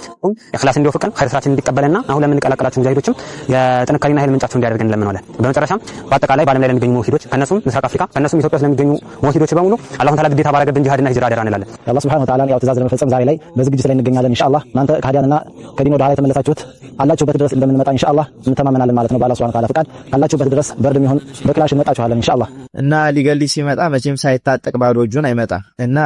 ኢኽላስ እንዲወፍቀን ኸይር ስራችን እንዲቀበልና አሁን ለምንቀላቀላችሁ ሙጃሂዶችም የጥንካሬና ኃይል ምንጫቸው እንዲያደርገን እንለምናለን። በመጨረሻም በአጠቃላይ በዓለም ላይ ለሚገኙ ሙሂዶች ከነሱም ምስራቅ አፍሪካ ከነሱም ኢትዮጵያ ስለሚገኙ ሙሂዶች በሙሉ አላህ ተዓላ ግዴታ ባረገብን ጂሃድና ሂጅራ አደራ እንላለን። አላህ ሱብሓነሁ ወተዓላ ያው ትእዛዝ ለመፈጸም ዛሬ ላይ በዝግጅት ላይ እንገኛለን። ኢንሻአላህ እናንተ ከሃዲያንና ከዲን ወደ ኋላ የተመለሳችሁት አላችሁበት ድረስ እንደምንመጣ ኢንሻአላህ እንተማመናለን ማለት ነው። በአላህ ሱብሓነሁ ወተዓላ ፍቃድ ካላችሁበት ድረስ በርድም ይሁን በክላሽ እንመጣችኋለን ኢንሻአላህ። እና ሊገልጽ ሲመጣ መቼም ሳይታጠቅ ባዶ እጁን አይመጣ እና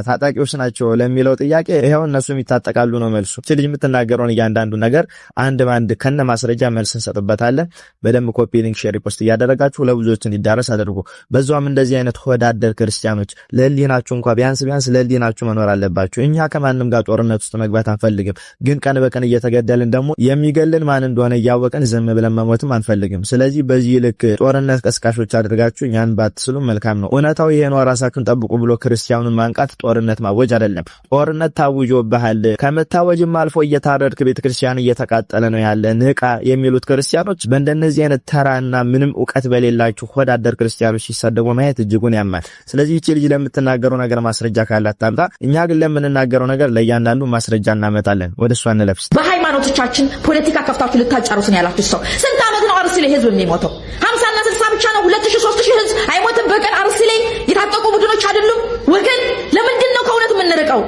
ታጣቂዎች ናቸው ለሚለው ጥያቄ ይሄው እነሱም ይታጠቃሉ ነው መልሱ። እቺ ልጅ የምትናገረውን እያንዳንዱ ነገር አንድ ባንድ ከነ ማስረጃ መልስ እንሰጥበታለን። በደንብ ኮፒ ሊንክ ሼር ሪፖስት እያደረጋችሁ ለብዙዎች እንዲዳረስ አድርጉ። በዛውም እንደዚህ አይነት ሆዳደር ክርስቲያኖች ለህሊናችሁ እንኳን ቢያንስ ለህሊናችሁ መኖር አለባችሁ። እኛ ከማንም ጋር ጦርነት ውስጥ መግባት አንፈልግም፣ ግን ቀን በቀን እየተገደልን ደግሞ የሚገልን ማን እንደሆነ እያወቀን ዝም ብለን መሞትም አንፈልግም። ስለዚህ በዚህ ልክ ጦርነት ቀስቃሾች አድርጋችሁ እኛን ባትስሉ መልካም ነው። እውነታው ይሄ ነው። ራሳችሁን ጠብቁ ብሎ ክርስቲያኑን ማንቃት ጦርነት ማወጅ አይደለም። ጦርነት ታውጆብሃል፣ ከመታወጅም አልፎ እየታረድክ ቤተክርስቲያን እየተቃጠለ ነው ያለ ንቃ የሚሉት ክርስቲያኖች በእንደነዚህ አይነት ተራና ምንም ዕውቀት በሌላችሁ ሆዳደር ክርስቲያኖች ሲሰደቡ ማየት እጅጉን ያማል። ስለዚህ እቺ ልጅ ለምትናገረው ነገር ማስረጃ ካላት ታምጣ። እኛ ግን ለምንናገረው ነገር ለእያንዳንዱ ማስረጃ እናመጣለን። ወደሷ እንለፍስ። በሃይማኖቶቻችን ፖለቲካ ከፍታችሁ ልታጫሩትን ያላችሁ ሰው ስንት ዓመት ነው አርሲ ላይ ህዝብ የሚሞተው? 50 እና 60 ብቻ ነው። 2000 3000 ህዝብ አይሞትም በቀን አርሲ ላይ። የታጠቁ ቡድኖች አይደሉም ወገን። ለምንድን ነው ከእውነት የምንርቀው?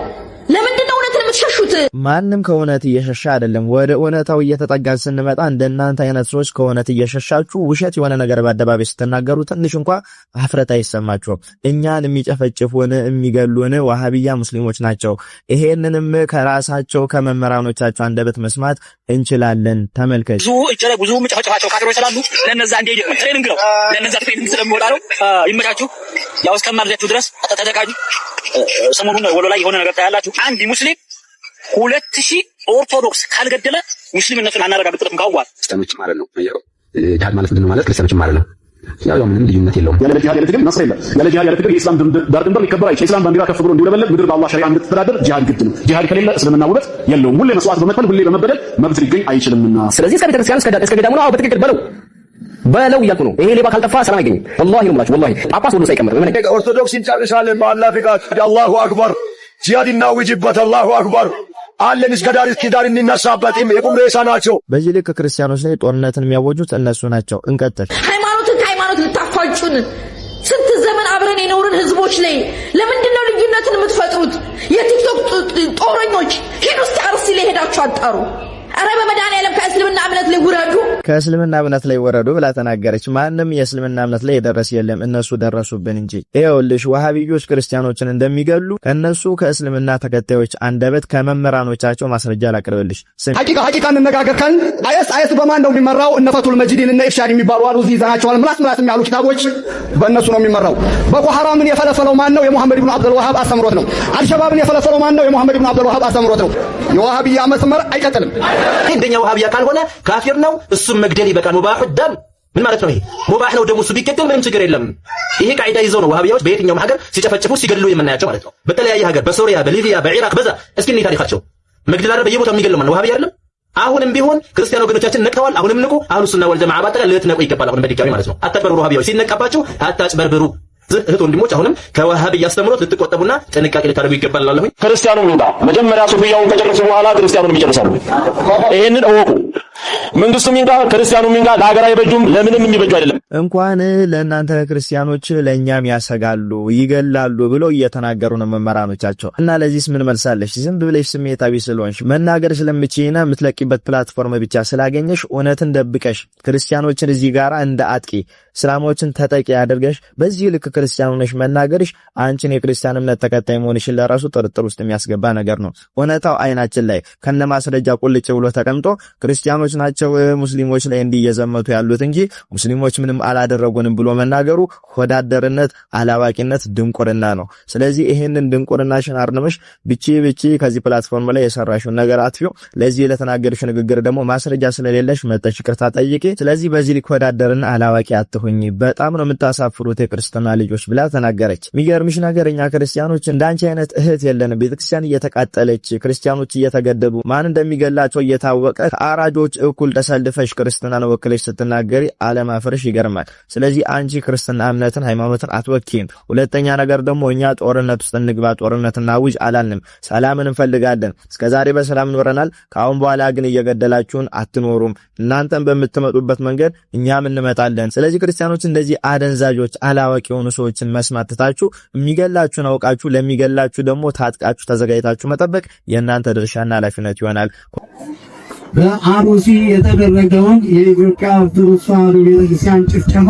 ለምንድን ነው እውነትን የምትሸሹት? ማንም ከእውነት እየሸሻ አይደለም። ወደ እውነታው እየተጠጋን ስንመጣ እንደናንተ አይነት ሰዎች ከእውነት እየሸሻችሁ ውሸት የሆነ ነገር በአደባባይ ስትናገሩ ትንሽ እንኳን ሀፍረት አይሰማችሁም። እኛን የሚጨፈጭፉን የሚገሉን ዋሃቢያ ሙስሊሞች ናቸው። ይሄንንም ከራሳቸው ከመምህራኖቻቸው አንደበት መስማት እንችላለን። ተመልከች። ብዙ የምጨፈጭፋቸው ካድሬዎች ስላሉ ለነዛ እንደ ትሬኒንግ ነው። ለነዛ ትሬኒንግ ስለሚወጣ ነው። ይመቻችሁ። ያው እስከማርጃችሁ ድረስ ተዘጋጁ። ሰሞኑን ወሎ ላይ የሆነ ነገር ታያላችሁ። አንድ ሙስሊም 2000 ኦርቶዶክስ ካልገደለ ሙስሊምነቱን አናረጋግጥም። ካዋል ክርስቲያኖች ማለት ነው። ጂሃድ ማለት ምንድነው? ማለት ክርስቲያኖች ማለት ነው። ያው ምንም ልዩነት የለውም። ያለ ጂሃድ ያለ ትግል ነስር የለም። ያለ ጂሃድ ያለ ትግል የኢስላም ዳር ድንበር ሊከበር አይችልም። የኢስላም ባንዲራ ከፍ ብሎ እንዲውለበለብ ምድር በአላህ ሸሪዓ እንድትተዳደር ጂሃድ ግድ ነው። ጂሃድ ከሌለ እስልምና ውበት የለውም። ሁሌ መስዋዕት በመክፈል ሁሌ በመበደል መብት ሊገኝ አይችልምና ስለዚህ እስከ ቤተክርስቲያን እስከ ገዳሙ ነው በትክክል በለው እያልኩ ነው። ይሄ ሌባ ካልጠፋ ሰላም አይገኝም። ወላሂ ነው የምላችሁ። ወላሂ ጳጳስ ሁሉ ሳይቀምር ኦርቶዶክስ እንጨርሳለን። በአላህ ፍቃድ አላሁ አክበር። ጂሃድ እናውጅበት። አላሁ አክበር አለን። እስከ ዳር እስከ ዳር እንነሳበት። የቁም ሬሳ ናቸው። በዚህ ልክ ክርስቲያኖች ላይ ጦርነትን የሚያወጁት እነሱ ናቸው። እንቀጥል። ሃይማኖትን ከሃይማኖት ልታፋጩን ስንት ዘመን አብረን የኖርን ህዝቦች ላይ ለምንድን ነው ልዩነትን የምትፈጥሩት? የቲክቶክ ጦረኞች ሂዱ እስቲ አርሲ ላይ ሄዳችሁ አጣሩ። አረ በመድኃኒዓለም ከእስልምና እምነት ላይ ውረዱ ከእስልምና እምነት ላይ ወረዱ ብላ ተናገረች። ማንም የእስልምና እምነት ላይ የደረሰ የለም፣ እነሱ ደረሱብን እንጂ። ይኸውልሽ ወሃቢዮች ክርስቲያኖችን እንደሚገሉ ከነሱ ከእስልምና ተከታዮች አንደበት ከመምህራኖቻቸው ማስረጃ ላቅርብልሽ። ሐቂቃ እንነጋገር ካልን አይስ በማን ነው የሚመራው? እነ ፈቱል መጂዲን እነ ኢርሻድ የሚባሉ አሉ። እዚህ ይዘናቸዋል። ምላስ የሚያሉ ኪታቦች በእነሱ ነው የሚመራው። ቦኮ ሐራምን የፈለፈለው ማን ነው? የሙሐመድ ኢብኑ አብዱል ወሃብ አስተምሮት ነው። አልሸባብን የፈለፈለው ማን ነው? የሙሐመድ ኢብኑ አብዱል ወሃብ አስተምሮት ነው። የወሃቢያ መስመር አይቀጥልም። እንደኛ ወሃቢያ ካልሆነ ካፊር ነው፣ እሱም መግደል ይበቃል። ሙባህ ደም ምን ማለት ነው? ይሄ ሙባህ ነው፣ ደሙ እሱ ቢገደል ምንም ችግር የለም። ይሄ ቃዒዳ ይዘው ነው ወሃቢያዎች በየትኛውም ሀገር ሲጨፈጭፉ ሲገድሉ የምናያቸው ማለት ነው። በተለያየ ሀገር በሶሪያ፣ በሊቢያ፣ በኢራቅ በዛ እስኪ እኔ ታሪካቸው መግደል አይደል በየቦታው የሚገድለው ማን ነው? ወሃቢያ አይደለም። አሁንም ቢሆን ክርስቲያን ወገኖቻችን ነቅተዋል። አሁንም ንቁ። አህሉ ሱና ወል ጀማዓ ባጠቃላይ ልትነቁ ይገባል። አሁንም በድጋሚ ማለት ነው። አትበርብሩ። ወሃቢያዎች ሲነቃባችሁ አታጭበርብሩ። እህት ወንድሞች አሁንም ከወሃቢያ አስተምሮት ልትቆጠቡና ጥንቃቄ ልታደርጉ ይገባል እላለሁ። ክርስቲያኑ ይውጣ። መጀመሪያ ሱፊያውን ከጨረሱ በኋላ ክርስቲያኑን ይጨርሳሉ። ይሄንን እወቁ። መንግስቱም ይንጋ ክርስቲያኑም ይንጋ ለሀገር አይበጁም፣ ለምንም የሚበጁ አይደለም። እንኳን ለእናንተ ክርስቲያኖች ለእኛም ያሰጋሉ፣ ይገላሉ ብለው እየተናገሩ ነው መምህራኖቻቸው። እና ለዚህስ ምን መልሳለሽ? ዝም ብለሽ ስሜታዊ ስለሆንሽ መናገር ስለምችይና የምትለቂበት ፕላትፎርም ብቻ ስላገኘሽ እውነትን ደብቀሽ ክርስቲያኖችን እዚህ ጋራ እንደ አጥቂ እስላሞችን ተጠቂ አድርገሽ በዚህ ልክ ክርስቲያኑ ነሽ መናገርሽ አንቺን የክርስቲያን እምነት ተከታይ መሆንሽን ለራሱ ጥርጥር ውስጥ የሚያስገባ ነገር ነው። እውነታው አይናችን ላይ ከነማስረጃ ቁልጭ ብሎ ተቀምጦ ክርስቲያኖች ናቸው ሙስሊሞች ላይ እንዲየዘመቱ ያሉት እንጂ ሙስሊሞች ምንም አላደረጉንም ብሎ መናገሩ ሆዳደርነት፣ አላዋቂነት፣ ድንቁርና ነው። ስለዚህ ይሄንን ድንቁርናሽን አርነመሽ ብቻ ከዚህ ፕላትፎርም ላይ የሰራሽውን ነገር አጥፊው። ለዚህ ለተናገርሽ ንግግር ደግሞ ማስረጃ ስለሌለሽ መጥተሽ ይቅርታ ጠይቂ። ስለዚህ በዚህ ልክ ሆዳደርና አላዋቂ አትሁኝ፣ በጣም ነው የምታሳፍሩት የክርስቲያና ልጆች ብላ ተናገረች። የሚገርምሽ ነገር እኛ ክርስቲያኖች እንዳንቺ አይነት እህት የለንም። ቤተክርስቲያን እየተቃጠለች ክርስቲያኖች እየተገደሉ ማን እንደሚገላቸው እየታወቀ ከአራጆች እኩል ተሰልፈሽ ክርስትናን ወክለሽ ስትናገሪ አለማፈርሽ ይገርማል። ስለዚህ አንቺ ክርስትና እምነትን ሃይማኖትን አትወኪም። ሁለተኛ ነገር ደግሞ እኛ ጦርነት ውስጥ እንግባ ጦርነትና ውጅ አላልንም። ሰላምን እንፈልጋለን። እስከዛሬ በሰላም ኖረናል። ከአሁን በኋላ ግን እየገደላችሁን አትኖሩም። እናንተም በምትመጡበት መንገድ እኛም እንመጣለን። ስለዚህ ክርስቲያኖች እንደዚህ አደንዛዦች አላዋቂ የሆኑ ሰዎችን መስማት ትታችሁ የሚገላችሁን አውቃችሁ ለሚገላችሁ ደግሞ ታጥቃችሁ ተዘጋጅታችሁ መጠበቅ የእናንተ ድርሻና ኃላፊነት ይሆናል። በአሩሲ የተደረገውን የኢትዮጵያ ኦርቶዶክስ ተዋሕዶ ቤተክርስቲያን ጭፍጨፋ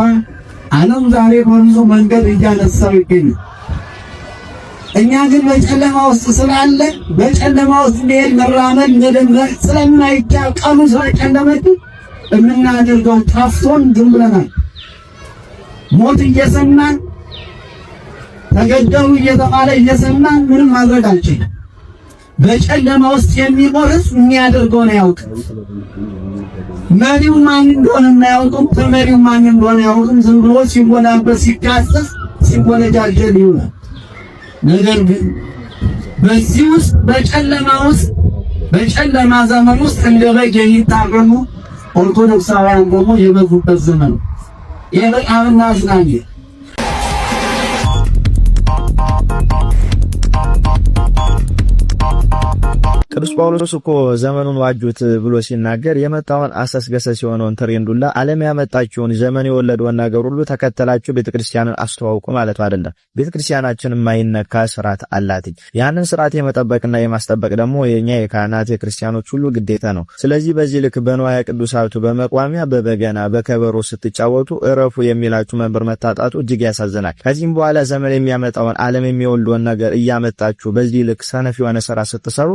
ዓለም ዛሬ በብዙ መንገድ እያነሳው ይገኛል። እኛ ግን በጨለማ ውስጥ ስላለ በጨለማ ውስጥ መሄድ መራመድ መደምረቅ ስለማይቻል ቀኑ ስለጨለመብን የምናደርገው ጠፍቶን ዝም ብለናል። ሞት እየሰማን ተገደሉ እየተባለ እየሰማን ምንም ማድረግ አልችልም። በጨለማ ውስጥ የሚኖር ሕዝብ የሚያደርገውን አያውቅም። መሪው ማን እንደሆነ አያውቅም። ተመሪው ማን እንደሆነ አያውቅም። ዝም ብሎ ሲወናበስ ሲጋሰስ ሲወነጃጀል ይውላል። ነገር ግን በዚህ ውስጥ በጨለማ ውስጥ በጨለማ ዘመን ውስጥ እንደ በግ የሚታረሙ ኦርቶዶክሳውያን ደግሞ የበዙበት ዘመን ነው። ይህ በጣም እናዝናለን። ቅዱስ ጳውሎስ እኮ ዘመኑን ዋጁት ብሎ ሲናገር የመጣውን አሰስገሰስ የሆነውን ትሬንዱላ ዓለም ያመጣችውን ዘመን የወለደውን ነገር ሁሉ ተከተላችሁ ቤተክርስቲያንን አስተዋውቁ ማለት አይደለም። ቤተክርስቲያናችን የማይነካ ስርዓት አላት። ያንን ስርዓት የመጠበቅና የማስጠበቅ ደግሞ የኛ የካህናት የክርስቲያኖች ሁሉ ግዴታ ነው። ስለዚህ በዚህ ልክ በንዋየ ቅዱሳቱ በመቋሚያ በበገና በከበሮ ስትጫወቱ እረፉ የሚላችሁ መንበር መታጣቱ እጅግ ያሳዝናል። ከዚህም በኋላ ዘመን የሚያመጣውን ዓለም የሚወልደውን ነገር እያመጣችሁ በዚህ ልክ ሰነፍ የሆነ ስራ ስትሰሩ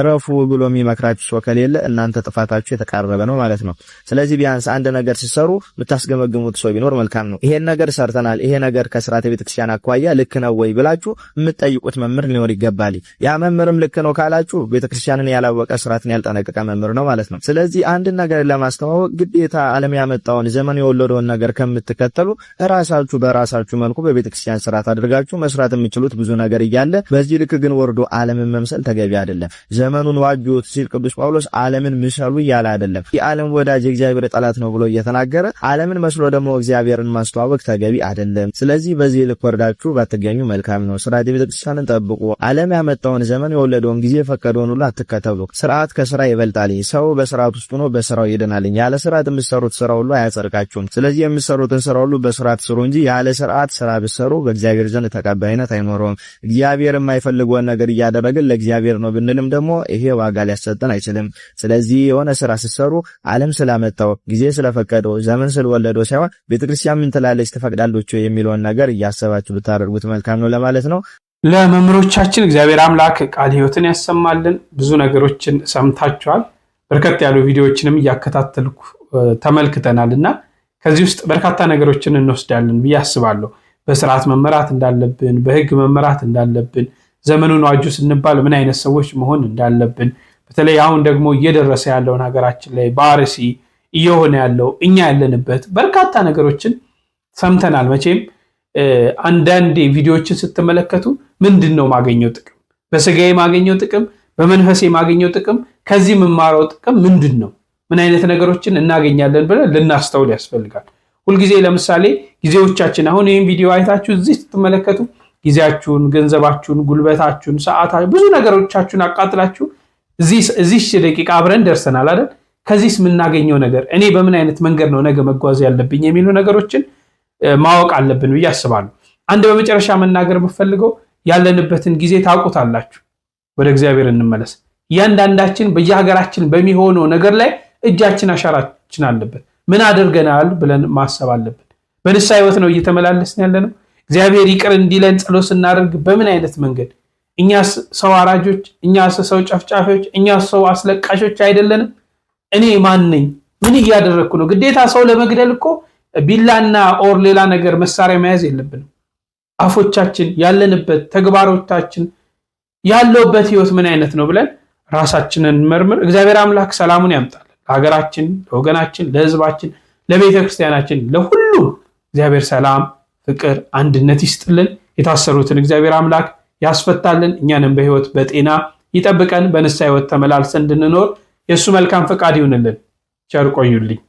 ረፉ ብሎ የሚመክራችሁ ሰው ከሌለ እናንተ ጥፋታችሁ የተቃረበ ነው ማለት ነው። ስለዚህ ቢያንስ አንድ ነገር ሲሰሩ የምታስገመግሙት ሰው ቢኖር መልካም ነው። ይሄን ነገር ሰርተናል፣ ይሄ ነገር ከስርዓተ ቤተክርስቲያን አኳያ ልክ ነው ወይ ብላችሁ የምትጠይቁት መምህር ሊኖር ይገባል። ያ መምህርም ልክ ነው ካላችሁ ቤተክርስቲያንን ያላወቀ ስርዓትን ያልጠነቀቀ መምህር ነው ማለት ነው። ስለዚህ አንድ ነገር ለማስተዋወቅ ግዴታ ዓለም ያመጣውን ዘመን የወለደውን ነገር ከምትከተሉ ራሳችሁ በራሳችሁ መልኩ በቤተክርስቲያን ስርዓት አድርጋችሁ መስራት የምትችሉት ብዙ ነገር እያለ በዚህ ልክ ግን ወርዶ ዓለምን መምሰል ተገቢ አይደለም። ዘመኑን ዋጁት ሲል ቅዱስ ጳውሎስ ዓለምን ምሰሉ እያለ አይደለም። የዓለም ወዳጅ የእግዚአብሔር ጠላት ነው ብሎ እየተናገረ ዓለምን መስሎ ደግሞ እግዚአብሔርን ማስተዋወቅ ተገቢ አይደለም። ስለዚህ በዚህ ልክ ወርዳችሁ ባትገኙ መልካም ነው። ስርዓተ ቤተክርስቲያንን ጠብቁ። ዓለም ያመጣውን ዘመን የወለደውን ጊዜ ፈቀደውን ሁሉ አትከተሉ። ስርዓት ከስራ ይበልጣል። ሰው በስርዓት ውስጥ ሆኖ በስራው ይድናል። ያለ ስርዓት የምትሰሩት ስራ ሁሉ አያጸድቃችሁም። ስለዚህ የምትሰሩትን ስራ ሁሉ በስርዓት ስሩ እንጂ ያለ ስርዓት ስራ ብትሰሩ በእግዚአብሔር ዘንድ ተቀባይነት አይኖረውም። እግዚአብሔር የማይፈልገውን ነገር እያደረግን ለእግዚአብሔር ነው ብንልም ደግሞ ይሄ ዋጋ ሊያሰጠን አይችልም። ስለዚህ የሆነ ስራ ስትሰሩ ዓለም ስላመጣው ጊዜ ስለፈቀደው ዘመን ስለወለደው ሳይሆን ቤተክርስቲያን ምን ትላለች ትፈቅዳለች የሚለውን ነገር እያሰባችሁ ብታደርጉት መልካም ነው ለማለት ነው። ለመምህሮቻችን እግዚአብሔር አምላክ ቃል ሕይወትን ያሰማልን። ብዙ ነገሮችን ሰምታችኋል። በርከት ያሉ ቪዲዮዎችንም እያከታተልኩ ተመልክተናልና ከዚህ ውስጥ በርካታ ነገሮችን እንወስዳለን ብዬ አስባለሁ። በስርዓት መመራት እንዳለብን፣ በህግ መመራት እንዳለብን፣ ዘመኑን ዋጁ ስንባል ምን አይነት ሰዎች መሆን እንዳለብን፣ በተለይ አሁን ደግሞ እየደረሰ ያለውን ሀገራችን ላይ በአርሲ እየሆነ ያለው እኛ ያለንበት በርካታ ነገሮችን ሰምተናል። መቼም አንዳንድ ቪዲዮዎችን ስትመለከቱ ምንድነው ማገኘው ጥቅም፣ በስጋዬ ማገኘው ጥቅም፣ በመንፈሴ ማገኘው ጥቅም፣ ከዚህ የምማረው ጥቅም ምንድነው፣ ምን አይነት ነገሮችን እናገኛለን ብለን ልናስተውል ያስፈልጋል። ሁልጊዜ ለምሳሌ ጊዜዎቻችን አሁን ይህን ቪዲዮ አይታችሁ እዚህ ስትመለከቱ ጊዜያችሁን፣ ገንዘባችሁን፣ ጉልበታችሁን፣ ሰዓታችሁን፣ ብዙ ነገሮቻችሁን አቃጥላችሁ እዚህ ደቂቃ አብረን ደርሰናል አይደል? ከዚህስ የምናገኘው ነገር እኔ በምን አይነት መንገድ ነው ነገ መጓዝ ያለብኝ የሚሉ ነገሮችን ማወቅ አለብን ብዬ አስባለሁ። አንድ በመጨረሻ መናገር የምፈልገው ያለንበትን ጊዜ ታውቁታላችሁ። ወደ እግዚአብሔር እንመለስ። እያንዳንዳችን በየሀገራችን በሚሆነው ነገር ላይ እጃችን አሻራችን አለበት። ምን አድርገናል ብለን ማሰብ አለብን። በንስሐ ህይወት ነው እየተመላለስን ያለነው። እግዚአብሔር ይቅር እንዲለን ጸሎት ስናደርግ በምን አይነት መንገድ? እኛስ ሰው አራጆች፣ እኛስ ሰው ጨፍጫፊዎች፣ እኛስ ሰው አስለቃሾች አይደለንም? እኔ ማን ነኝ? ምን እያደረግኩ ነው? ግዴታ ሰው ለመግደል እኮ ቢላና ኦር ሌላ ነገር መሳሪያ መያዝ የለብንም። አፎቻችን፣ ያለንበት ተግባሮቻችን፣ ያለውበት ህይወት ምን አይነት ነው ብለን ራሳችንን መርምር። እግዚአብሔር አምላክ ሰላሙን ያምጣልን ለሀገራችን፣ ለወገናችን፣ ለህዝባችን፣ ለቤተ ክርስቲያናችን፣ ለሁሉም እግዚአብሔር ሰላም፣ ፍቅር፣ አንድነት ይስጥልን። የታሰሩትን እግዚአብሔር አምላክ ያስፈታልን። እኛንም በህይወት በጤና ይጠብቀን። በንስሐ ህይወት ተመላልሰን እንድንኖር የእሱ መልካም ፈቃድ ይሁንልን። ቸር ቆዩልኝ።